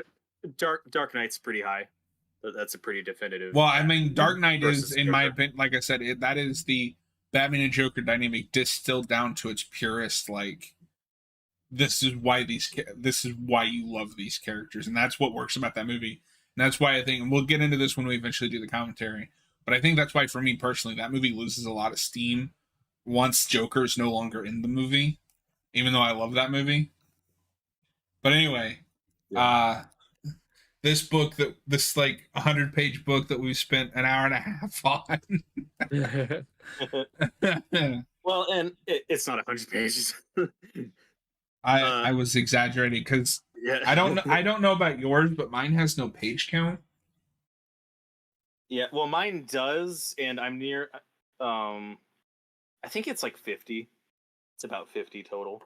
Dark Knight's pretty high. That's a pretty definitive. Well, I mean, Dark Knight is, in my opinion, like I said, that is the Batman and Joker dynamic distilled down to its purest. Like, this is why you love these characters, and that's what works about that movie. And that's why I think, and we'll get into this when we eventually do the commentary, but I think that's why, for me personally, that movie loses a lot of steam once Joker is no longer in the movie, even though I love that movie. But anyway, this book, this like 100-page book that we've spent an hour and a half on. Well, and it's not 100 pages. I was exaggerating because I don't know about yours, but mine has no page count. Yeah, well, mine does, and I'm near. I think it's like 50. It's about 50 total.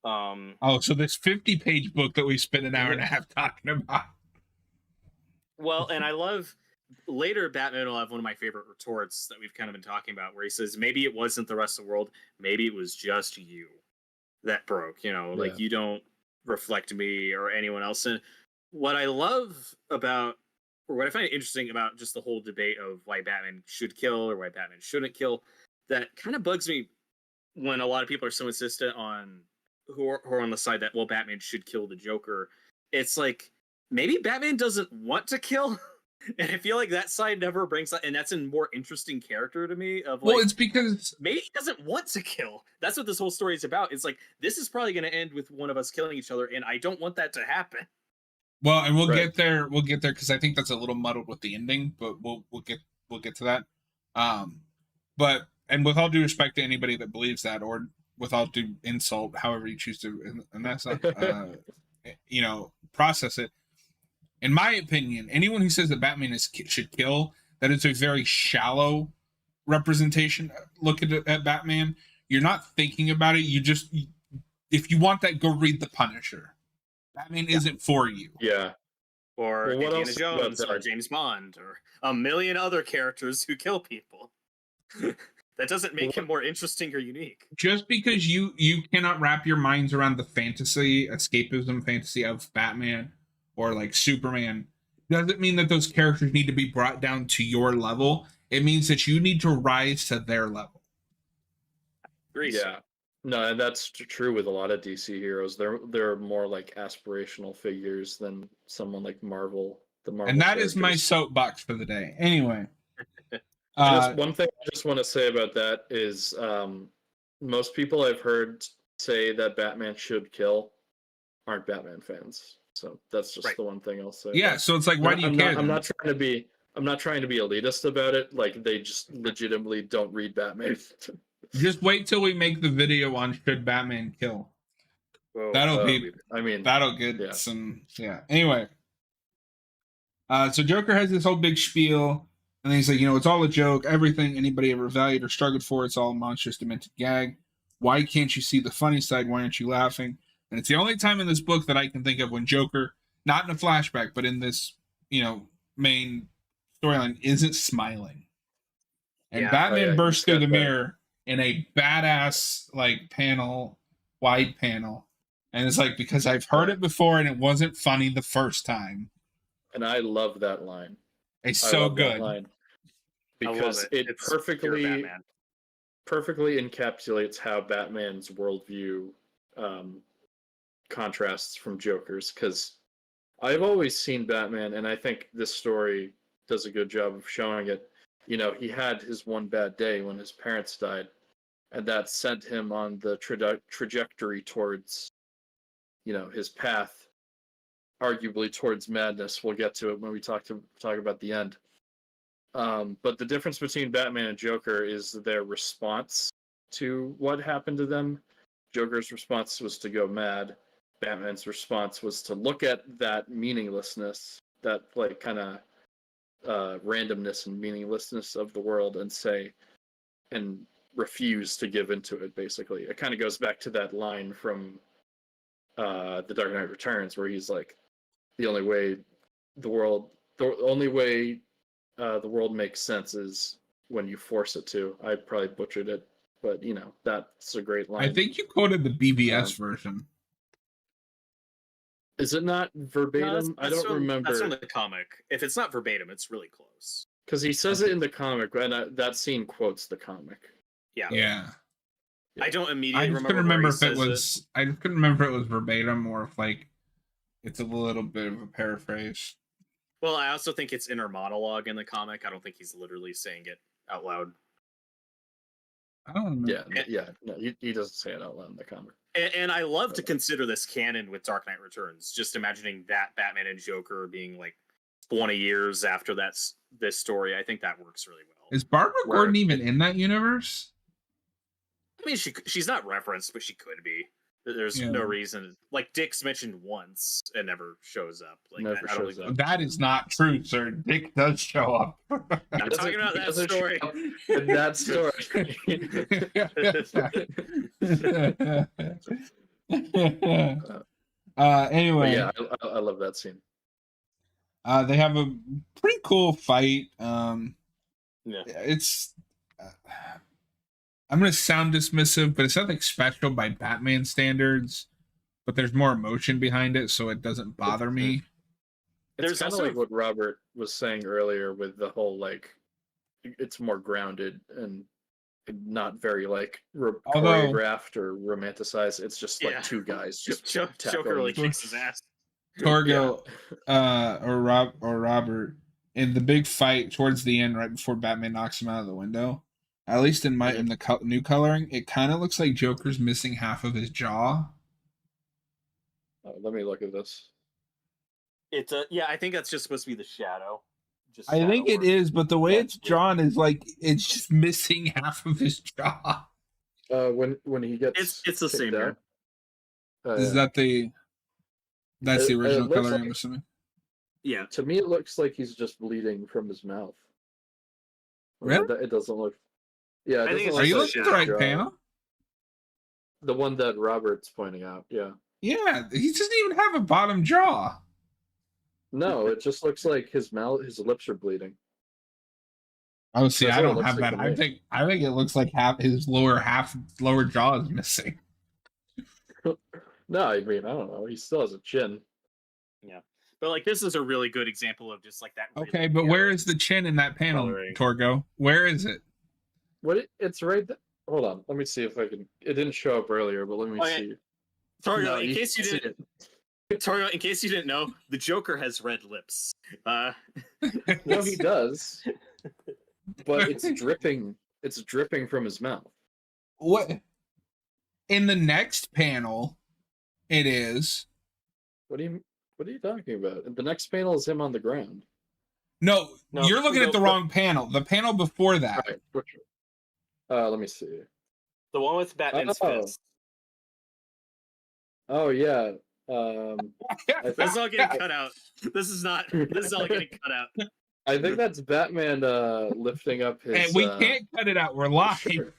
So this 50-page book that we spent an hour and a half talking about. Well, and I love later Batman will have one of my favorite retorts that we've kind of been talking about, where he says maybe it wasn't the rest of the world, maybe it was just you that broke. Like you don't reflect me or anyone else. And what I love about, or what I find interesting about just the whole debate of why Batman should kill or why Batman shouldn't kill, that kind of bugs me when a lot of people are so insistent on who are on the side that, well, Batman should kill the Joker. It's like, maybe Batman doesn't want to kill. And I feel like that side never brings that, and that's a more interesting character to me. Of like, well, it's because maybe he doesn't want to kill. That's what this whole story is about. It's like, this is probably going to end with one of us killing each other, and I don't want that to happen. Well, and we'll get there. We'll get there because I think that's a little muddled with the ending, but we'll get to that. But and with all due respect to anybody that believes that, or with all due insult, however you choose to, and that's not, process it. In my opinion, anyone who says that Batman should kill, that is a very shallow representation. Look at Batman. You're not thinking about it. If you want that, go read The Punisher. Batman isn't for you. Yeah. Or Indiana Jones, or James Bond, or a million other characters who kill people. That doesn't make him more interesting or unique. Just because you cannot wrap your minds around the escapism fantasy of Batman or like Superman, doesn't mean that those characters need to be brought down to your level. It means that you need to rise to their level. Yeah. No, and that's true with a lot of DC heroes. They're more like aspirational figures than someone like Marvel. And that is my soapbox for the day. Anyway. Just one thing I just want to say about that is most people I've heard say that Batman should kill aren't Batman fans. So that's just the one thing I'll say. Yeah, so it's like, why do you care? I'm not trying to be elitist about it. Like, they just legitimately don't read Batman. Just wait till we make the video on should Batman kill. That'll get some. Yeah. Anyway, so Joker has this whole big spiel, and then he's like, it's all a joke. Everything anybody ever valued or struggled for, it's all a monstrous, demented gag. Why can't you see the funny side? Why aren't you laughing? And it's the only time in this book that I can think of when Joker, not in a flashback, but in this, main storyline, isn't smiling. And Batman bursts through the mirror in a badass, wide panel. And it's like, because I've heard it before and it wasn't funny the first time. And I love that line. It's so good. Because it perfectly encapsulates how Batman's worldview contrasts from Joker's, because I've always seen Batman, and I think this story does a good job of showing it. He had his one bad day when his parents died, and that sent him on the trajectory towards, his path, arguably towards madness. We'll get to it when we talk about the end. But the difference between Batman and Joker is their response to what happened to them. Joker's response was to go mad. Batman's response was to look at that meaninglessness, that kind of randomness and meaninglessness of the world, and refuse to give into it. Basically, it kind of goes back to that line from The Dark Knight Returns, where he's like, the only way the world makes sense is when you force it to. I probably butchered it, but that's a great line. I think you quoted the BVS version. Is it not verbatim? I don't remember. That's from the comic. If it's not verbatim, it's really close. Because he says it in the comic, and that scene quotes the comic. Yeah. I don't immediately remember. I just couldn't remember if it was verbatim or if it's a little bit of a paraphrase. Well, I also think it's inner monologue in the comic. I don't think he's literally saying it out loud. I don't know. Yeah. No, he doesn't say it out loud in the comic. And I love to consider this canon with Dark Knight Returns. Just imagining that Batman and Joker being 20 years after this story. I think that works really well. Is Barbara Gordon even in that universe? I mean, she's not referenced, but she could be. There's no reason. Like Dick's mentioned once and never shows up. Like never shows up. That is not true, sir. Dick does show up. I'm talking about that story. That story. Anyway, yeah, I love that scene. They have a pretty cool fight. It's I'm gonna sound dismissive, but it's nothing special by Batman standards. But there's more emotion behind it, so it doesn't bother me. It's kind of like what Robert was saying earlier with the whole like, it's more grounded and not very like choreographed or romanticized. It's just like two guys just Joker really kicks his ass. Torgo, or Robert in the big fight towards the end, right before Batman knocks him out of the window. At least in the new coloring, it kind of looks like Joker's missing half of his jaw. Let me look at this. It's I think that's just supposed to be the shadow. I think it is, but the way it's drawn is like it's just missing half of his jaw. When he gets it's the same here. Is that that's the original coloring? I'm assuming. Yeah. To me, it looks like he's just bleeding from his mouth. Really? It doesn't look. Yeah. Are you looking at the right panel? The one that Robert's pointing out. Yeah. Yeah, he doesn't even have a bottom jaw. No, it just looks like his lips are bleeding. Oh, see, I don't have that. I think it looks like his lower jaw is missing. No, I mean, I don't know. He still has a chin. Yeah. But like this is a really good example of just like that. Really okay, but where is the chin in that panel, Torgo? Where is it? It's right there. Hold on. Let me see if I can. It didn't show up earlier, but let me see. Torgo, in case you didn't know, the Joker has red lips. No, he does. But it's dripping. It's dripping from his mouth. What? In the next panel, it is. What are you talking about? The next panel is him on the ground. No, you're looking at the wrong panel. The panel before that. Right. Let me see. The one with Batman's fist. Oh yeah. This is all getting cut out. This is all getting cut out. I think that's Batman lifting up his. Hey, we can't cut it out. We're live.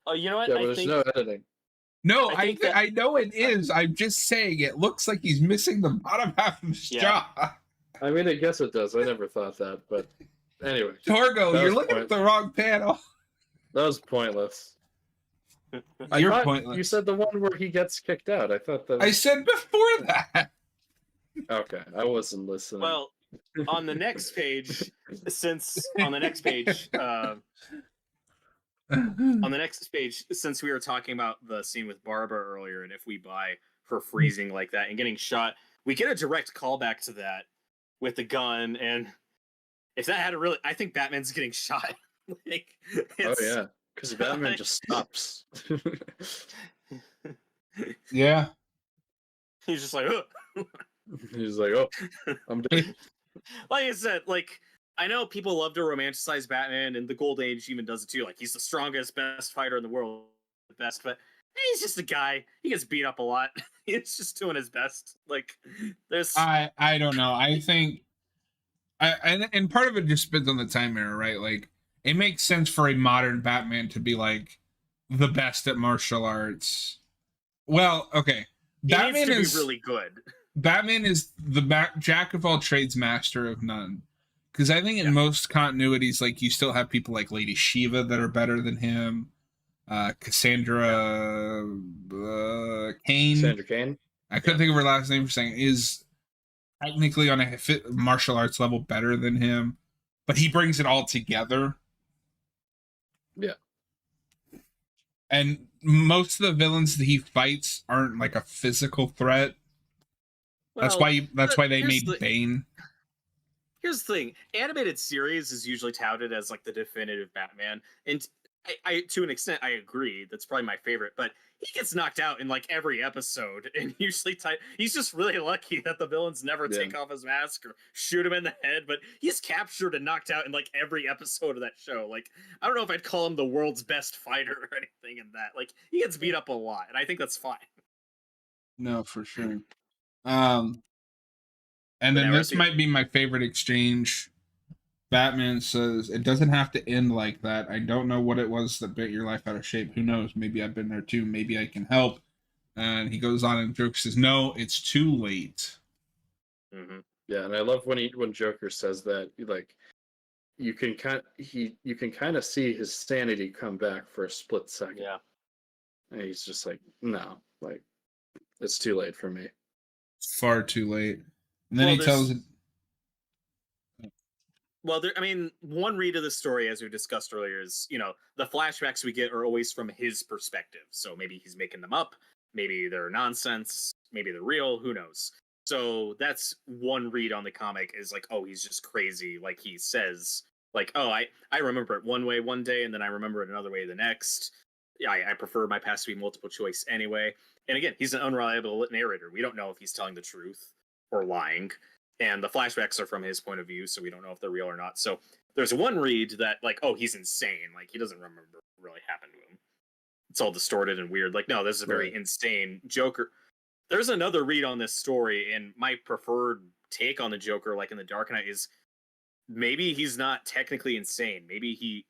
Oh, you know what? Yeah, but there's no editing. No, I know it is. I'm just saying it looks like he's missing the bottom half of his jaw. I mean, I guess it does. I never thought that, but anyway. Torgo, you're looking at the wrong panel. That was pointless. You're pointless. You said the one where he gets kicked out. I thought that. I said before that. Okay, I wasn't listening. Well, on the next page, since we were talking about the scene with Barbara earlier, and if we buy her freezing like that and getting shot, we get a direct callback to that with the gun. And if that had I think Batman's getting shot. Oh yeah. Because Batman just stops. Yeah. He's just like, oh. He's like, oh, I'm dead. Like I said, I know people love to romanticize Batman, and the Golden Age even does it too. Like, he's the strongest, best fighter in the world, but he's just a guy. He gets beat up a lot. He's just doing his best. I don't know. I think, and part of it just depends on the time era, right? Like, it makes sense for a modern Batman to be like the best at martial arts. Well, okay. Batman is really good. Batman is the jack of all trades, master of none. Because I think in most continuities, like, you still have people like Lady Shiva that are better than him. Cassandra Cain. Cassandra Cain. I couldn't think of her last name for saying is technically on a martial arts level better than him, but he brings it all together. Yeah. And most of the villains that he fights aren't like a physical threat. Well, that's why they made Bane. Here's the thing: animated series is usually touted as like the definitive Batman, and I to an extent I agree. That's probably my favorite, but he gets knocked out in like every episode, and usually he's just really lucky that the villains never take off his mask or shoot him in the head. But he's captured and knocked out in like every episode of that show. Like, I don't know if I'd call him the world's best fighter or anything in that. Like, he gets beat up a lot, and I think that's fine. No, for sure. And then this might be my favorite exchange. Batman says, "It doesn't have to end like that. I don't know what it was that bit your life out of shape. Who knows? Maybe I've been there too. Maybe I can help." And he goes on and Joker says, "No, it's too late." Mm-hmm. Yeah, and I love when Joker says that, like, you can kind of see his sanity come back for a split second. Yeah, and he's just like, "No, like, it's too late for me. Far too late." And then he tells it. Well, I mean, one read of the story, as we discussed earlier, is, the flashbacks we get are always from his perspective. So maybe he's making them up, maybe they're nonsense, maybe they're real, who knows? So that's one read on the comic, is like, oh, he's just crazy, like he says. Like, oh, I remember it one way one day, and then I remember it another way the next. Yeah, I prefer my past to be multiple choice anyway. And again, he's an unreliable narrator. We don't know if he's telling the truth or lying. And the flashbacks are from his point of view, so we don't know if they're real or not. So there's one read that, like, oh, he's insane. Like, he doesn't remember what really happened to him. It's all distorted and weird. Like, no, this is a very insane Joker. There's another read on this story, and my preferred take on the Joker, like in The Dark Knight, is maybe he's not technically insane. Maybe he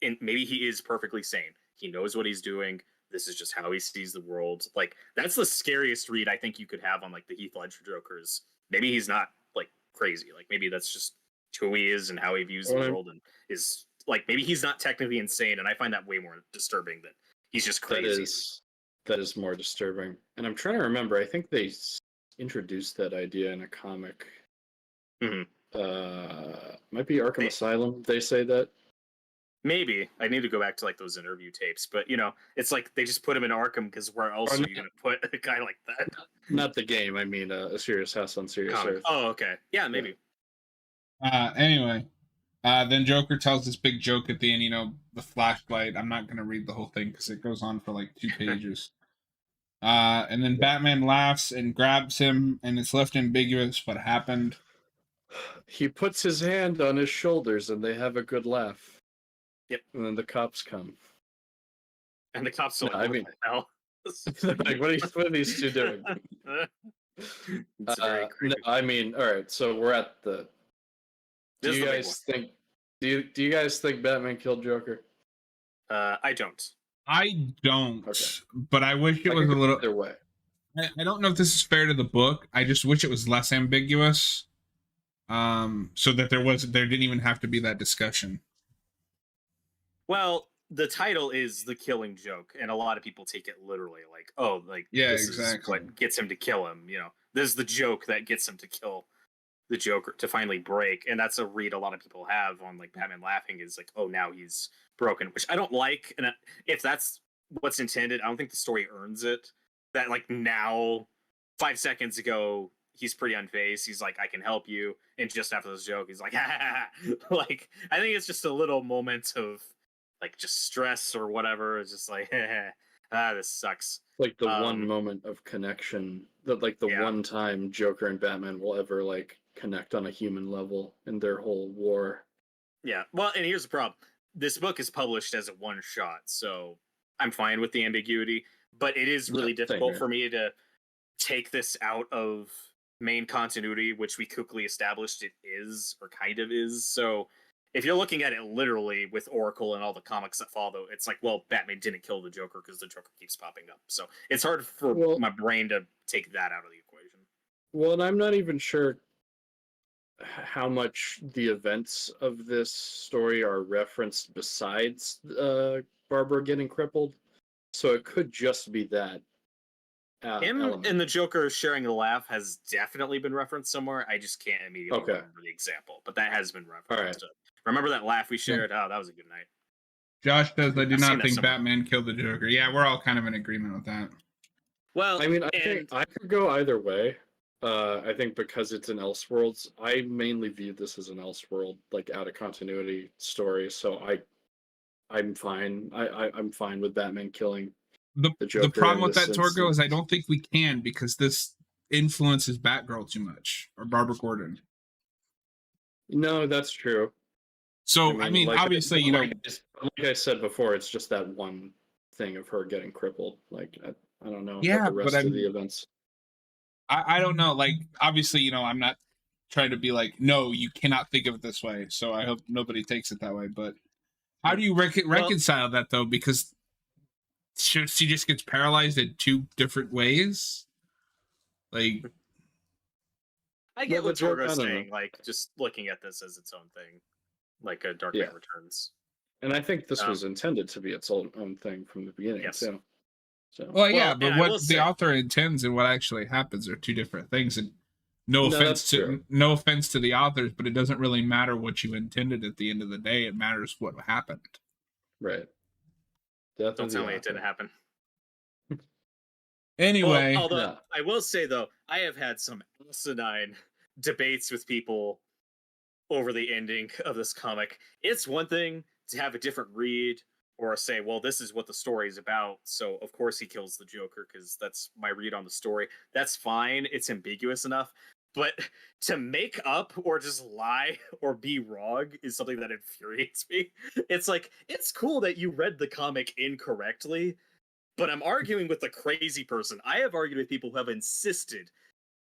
is perfectly sane. He knows what he's doing. This is just how he sees the world. Like, that's the scariest read I think you could have on, like, the Heath Ledger Jokers. Maybe he's not, like, crazy. Like, maybe that's just who he is and how he views the world, and is, like, maybe he's not technically insane, and I find that way more disturbing than he's just crazy. That is more disturbing. And I'm trying to remember, I think they introduced that idea in a comic. Mm-hmm. Might be Arkham Asylum, they say that. Maybe. I need to go back to, like, those interview tapes, but, it's like they just put him in Arkham, because where else are you going to put a guy like that? Not the game, I mean A Serious House on Serious Earth. Oh, okay. Yeah, maybe. Anyway, then Joker tells this big joke at the end, the flashlight. I'm not going to read the whole thing because it goes on for like 2 pages. And then Batman laughs and grabs him, and it's left ambiguous what happened. He puts his hand on his shoulders, and they have a good laugh. Yep. And then the cops come. And the cops are like, what the hell? Like, what are these two doing? It's very creepy. No, I mean, all right. So we're at the. Do you guys think Batman killed Joker? I don't. I don't. Okay. But I wish it was a little. Either way. I don't know if this is fair to the book. I just wish it was less ambiguous. So that there didn't even have to be that discussion. Well, the title is The Killing Joke, and a lot of people take it literally, like, oh, like, yeah, this exactly. is what gets him to kill him, This is the joke that gets him to kill the Joker, to finally break, and that's a read a lot of people have on, like, Batman laughing, is like, oh, now he's broken, which I don't like, and if that's what's intended, I don't think the story earns it, that, like, now, 5 seconds ago, he's pretty unfazed, he's like, I can help you, and just after this joke, he's like, ha ha ha. Like, I think it's just a little moment of, like, just stress or whatever. It's just like, this sucks. Like the one moment of connection, that, like, the one time Joker and Batman will ever, like, connect on a human level in their whole war. Yeah, well, and here's the problem. This book is published as a one-shot, so I'm fine with the ambiguity, but it is really difficult for me to take this out of main continuity, which we quickly established it is, or kind of is, so if you're looking at it literally with Oracle and all the comics that follow, it's like, well, Batman didn't kill the Joker because the Joker keeps popping up. So it's hard for my brain to take that out of the equation. Well, and I'm not even sure how much the events of this story are referenced besides Barbara getting crippled. So it could just be that. Him element. And the Joker sharing the laugh has definitely been referenced somewhere. I just can't immediately remember the example, but that has been referenced. All right. Remember that laugh we shared? Oh, that was a good night. Josh says, I do not think Batman killed the Joker. Yeah, we're all kind of in agreement with that. Well, I mean, I think I could go either way. I think because it's an Elseworlds, I mainly view this as an Elseworld, like, out of continuity story. So I'm fine. I'm fine with Batman killing the Joker. The problem with that, Torgo, is I don't think we can, because this influences Batgirl too much, or Barbara Gordon. No, that's true. So, I mean, like, obviously, like I said before, it's just that one thing of her getting crippled. Like, I don't know about the rest of the events. I don't know. Like, obviously, I'm not trying to be like, no, you cannot think of it this way. So I hope nobody takes it that way. But how do you reconcile that, though? Because she just gets paralyzed in two different ways. Like, I get what Torgo's saying. Like, just looking at this as its own thing, like a Dark Knight Returns. And I think this was intended to be its own thing from the beginning. Yes. So. Well, yeah, but what the author intends and what actually happens are two different things. And no offense to the authors, but it doesn't really matter what you intended at the end of the day. It matters what happened. Right. Don't tell me it didn't happen. Anyway. Well, although I will say, though, I have had some asinine debates with people over the ending of this comic. It's one thing to have a different read or say, well, this is what the story is about, so of course he kills the Joker because that's my read on the story. That's fine. It's ambiguous enough. But to make up or just lie or be wrong is something that infuriates me. It's like, it's cool that you read the comic incorrectly, but I'm arguing with the crazy person. I have argued with people who have insisted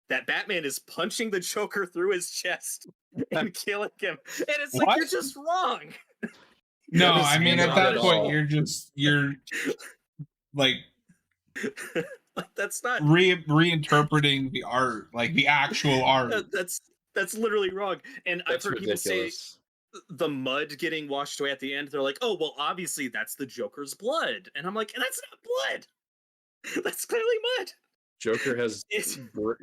that Batman is punching the Joker through his chest and killing him. And it's like, you're just wrong. No, I mean, at that point, you're like that's not reinterpreting the art, like the actual art. That's literally wrong. And I've heard people say the mud getting washed away at the end. They're like, oh, well, obviously that's the Joker's blood. And I'm like, that's not blood. That's clearly mud. Joker has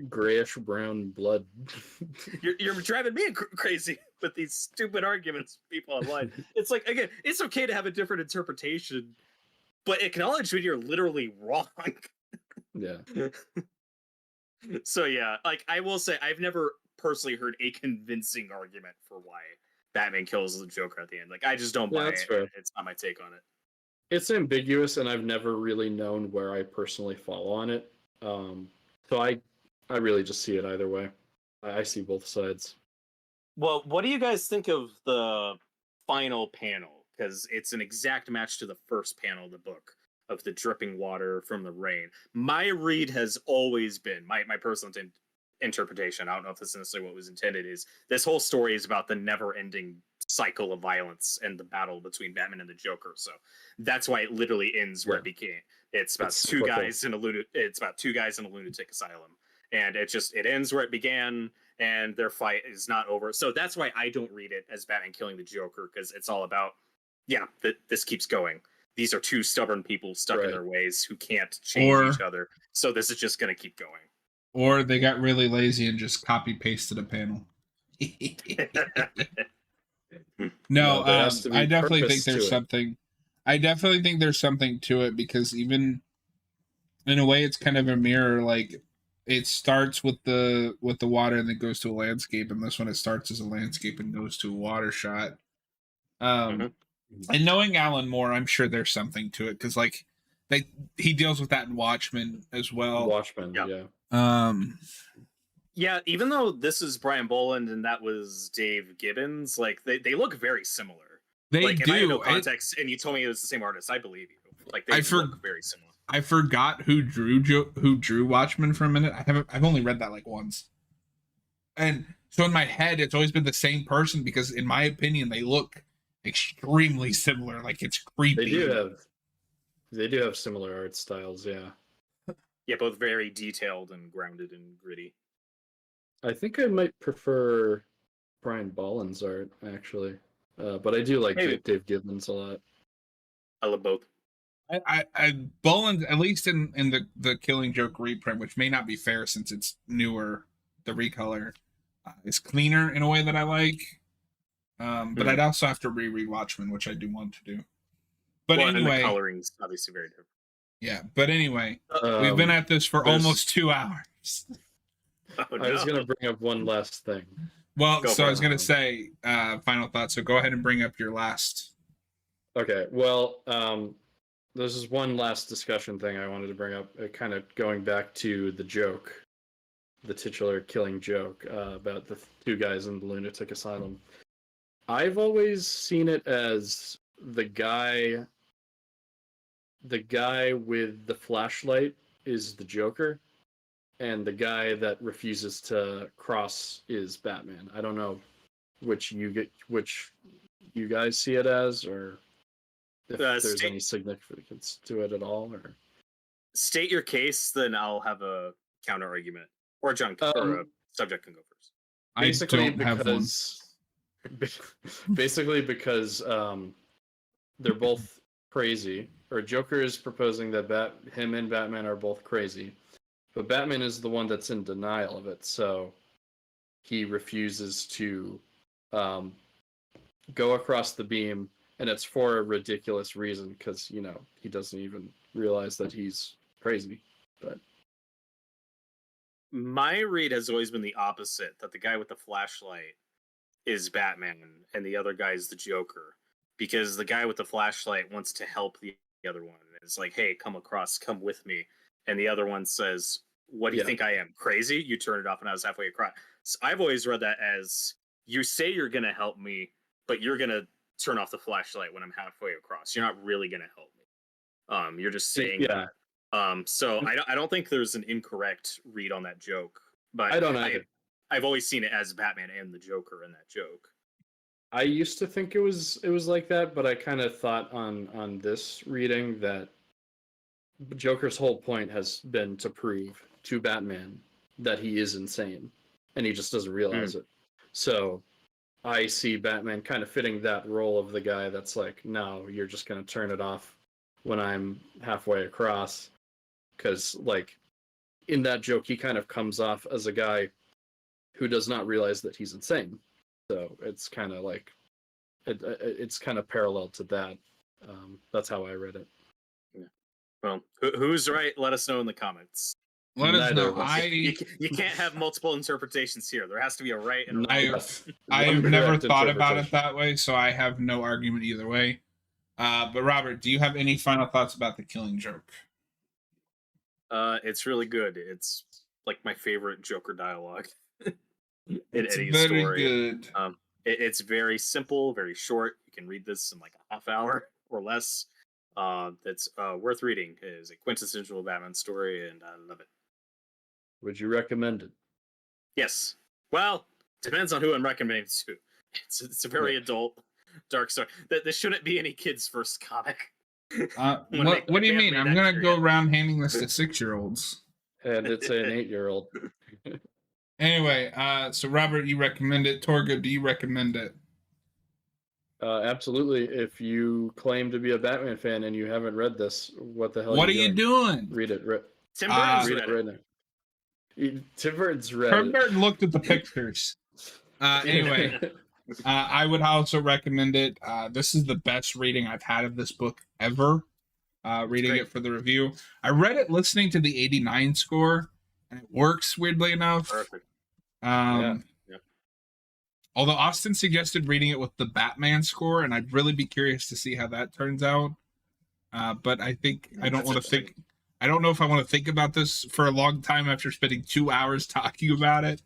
grayish brown blood. You're driving me crazy with these stupid arguments, people online. It's like, again, it's okay to have a different interpretation, but acknowledge when you're literally wrong. Yeah. So yeah, like I will say, I've never personally heard a convincing argument for why Batman kills the Joker at the end. Like, I just don't buy it. Fair. It's not my take on it. It's ambiguous, and I've never really known where I personally fall on it. So I really just see it either way. I see both sides. Well, what do you guys think of the final panel? Because it's an exact match to the first panel of the book of the dripping water from the rain. My read has always been, my personal interpretation, I don't know if this is necessarily what was intended, is this whole story is about the never-ending cycle of violence and the battle between Batman and the Joker. So that's why it literally ends where it began. It's about two guys in a lunatic asylum, and it ends where it began, and their fight is not over. So that's why I don't read it as Batman killing the Joker, because it's all about, this keeps going. These are two stubborn people stuck in their ways who can't change each other. So this is just going to keep going. Or they got really lazy and just copy pasted a panel. No, I definitely think there's something. I definitely think there's something to it, because even in a way, it's kind of a mirror. Like, it starts with the water and then goes to a landscape, and this one it starts as a landscape and goes to a water shot. And knowing Alan Moore, I'm sure there's something to it, because like he deals with that in Watchmen as well. Watchmen, yeah. Yeah, even though this is Brian Boland and that was Dave Gibbons, like they look very similar. They like, do. If I had no context and you told me it was the same artist, I believe you. Like, they look very similar. I forgot who drew Watchmen for a minute. I've only read that like once, and so in my head it's always been the same person, because in my opinion they look extremely similar. Like, it's creepy. They do have similar art styles. Yeah. Yeah, both very detailed and grounded and gritty. I think I might prefer Brian Boland's art, actually. But I do like Dave Gibbons a lot. I love both. I Boland, at least in the Killing Joke reprint, which may not be fair since it's newer, the recolor is cleaner in a way that I like. But I'd also have to reread Watchmen, which I do want to do. But anyway, and the coloring's obviously very different. Yeah, but anyway, we've been at this for almost 2 hours. I was going to bring up one last thing. Well, I was going to say final thoughts. So go ahead and bring up your last. Okay. Well, this is one last discussion thing I wanted to bring up. Kind of going back to the joke, the titular Killing Joke about the two guys in the lunatic asylum. I've always seen it as the guy with the flashlight is the Joker, and the guy that refuses to cross is Batman. I don't know which you guys see it as, or if there's any significance to it at all. Or state your case, then I'll have a counter argument, or John or a subject can go first. Basically, because they're both crazy, or Joker is proposing that him and Batman are both crazy, but Batman is the one that's in denial of it, so he refuses to go across the beam, and it's for a ridiculous reason, because, you know, he doesn't even realize that he's crazy. But my read has always been the opposite, that the guy with the flashlight is Batman and the other guy is the Joker, because the guy with the flashlight wants to help the other one. It's like, hey, come with me. And the other one says, what do you think I am, crazy? You turn it off and I was halfway across. So I've always read that as, you say you're going to help me, but you're going to turn off the flashlight when I'm halfway across. You're not really going to help me. You're just saying that. So I don't think there's an incorrect read on that joke, but I don't either. I've always seen it as Batman and the Joker in that joke. I used to think it was like that, but I kind of thought on this reading that Joker's whole point has been to prove to Batman that he is insane, and he just doesn't realize it. So I see Batman kind of fitting that role of the guy that's like, no, you're just going to turn it off when I'm halfway across. Because, like, in that joke, he kind of comes off as a guy who does not realize that he's insane. So it's kind of like, it's kind of parallel to that. That's how I read it. Yeah. Well, who's right? Let us know in the comments. Let us know. You can't have multiple interpretations here. There has to be a right and a wrong. I've never thought about it that way, so I have no argument either way. But Robert, do you have any final thoughts about the Killing Joke? It's really good. It's like my favorite Joker dialogue in it's any very story. Good. It's very simple, very short. You can read this in like a half hour or less. It's worth reading. It is a quintessential Batman story, and I love it. Would you recommend it? Yes. Well, depends on who I'm recommending it to. It's a very adult, dark story. This shouldn't be any kid's first comic. What do you mean? I'm gonna go around handing this to 6-year-olds. And it's an 8-year-old. Anyway, so Robert, you recommend it. Torgo, do you recommend it? Absolutely. If you claim to be a Batman fan and you haven't read this, what the hell? What are you doing? Read it. Tim Burton's read it right now. Tim Burton's read Tim Burton looked at the pictures. Anyway, I would also recommend it. This is the best reading I've had of this book ever. Reading it for the review. I read it listening to the 89 score, and it works weirdly enough. Perfect. Although Austin suggested reading it with the Batman score, and I'd really be curious to see how that turns out. But I think I don't want to think. I don't know if I want to think about this for a long time after spending 2 hours talking about it.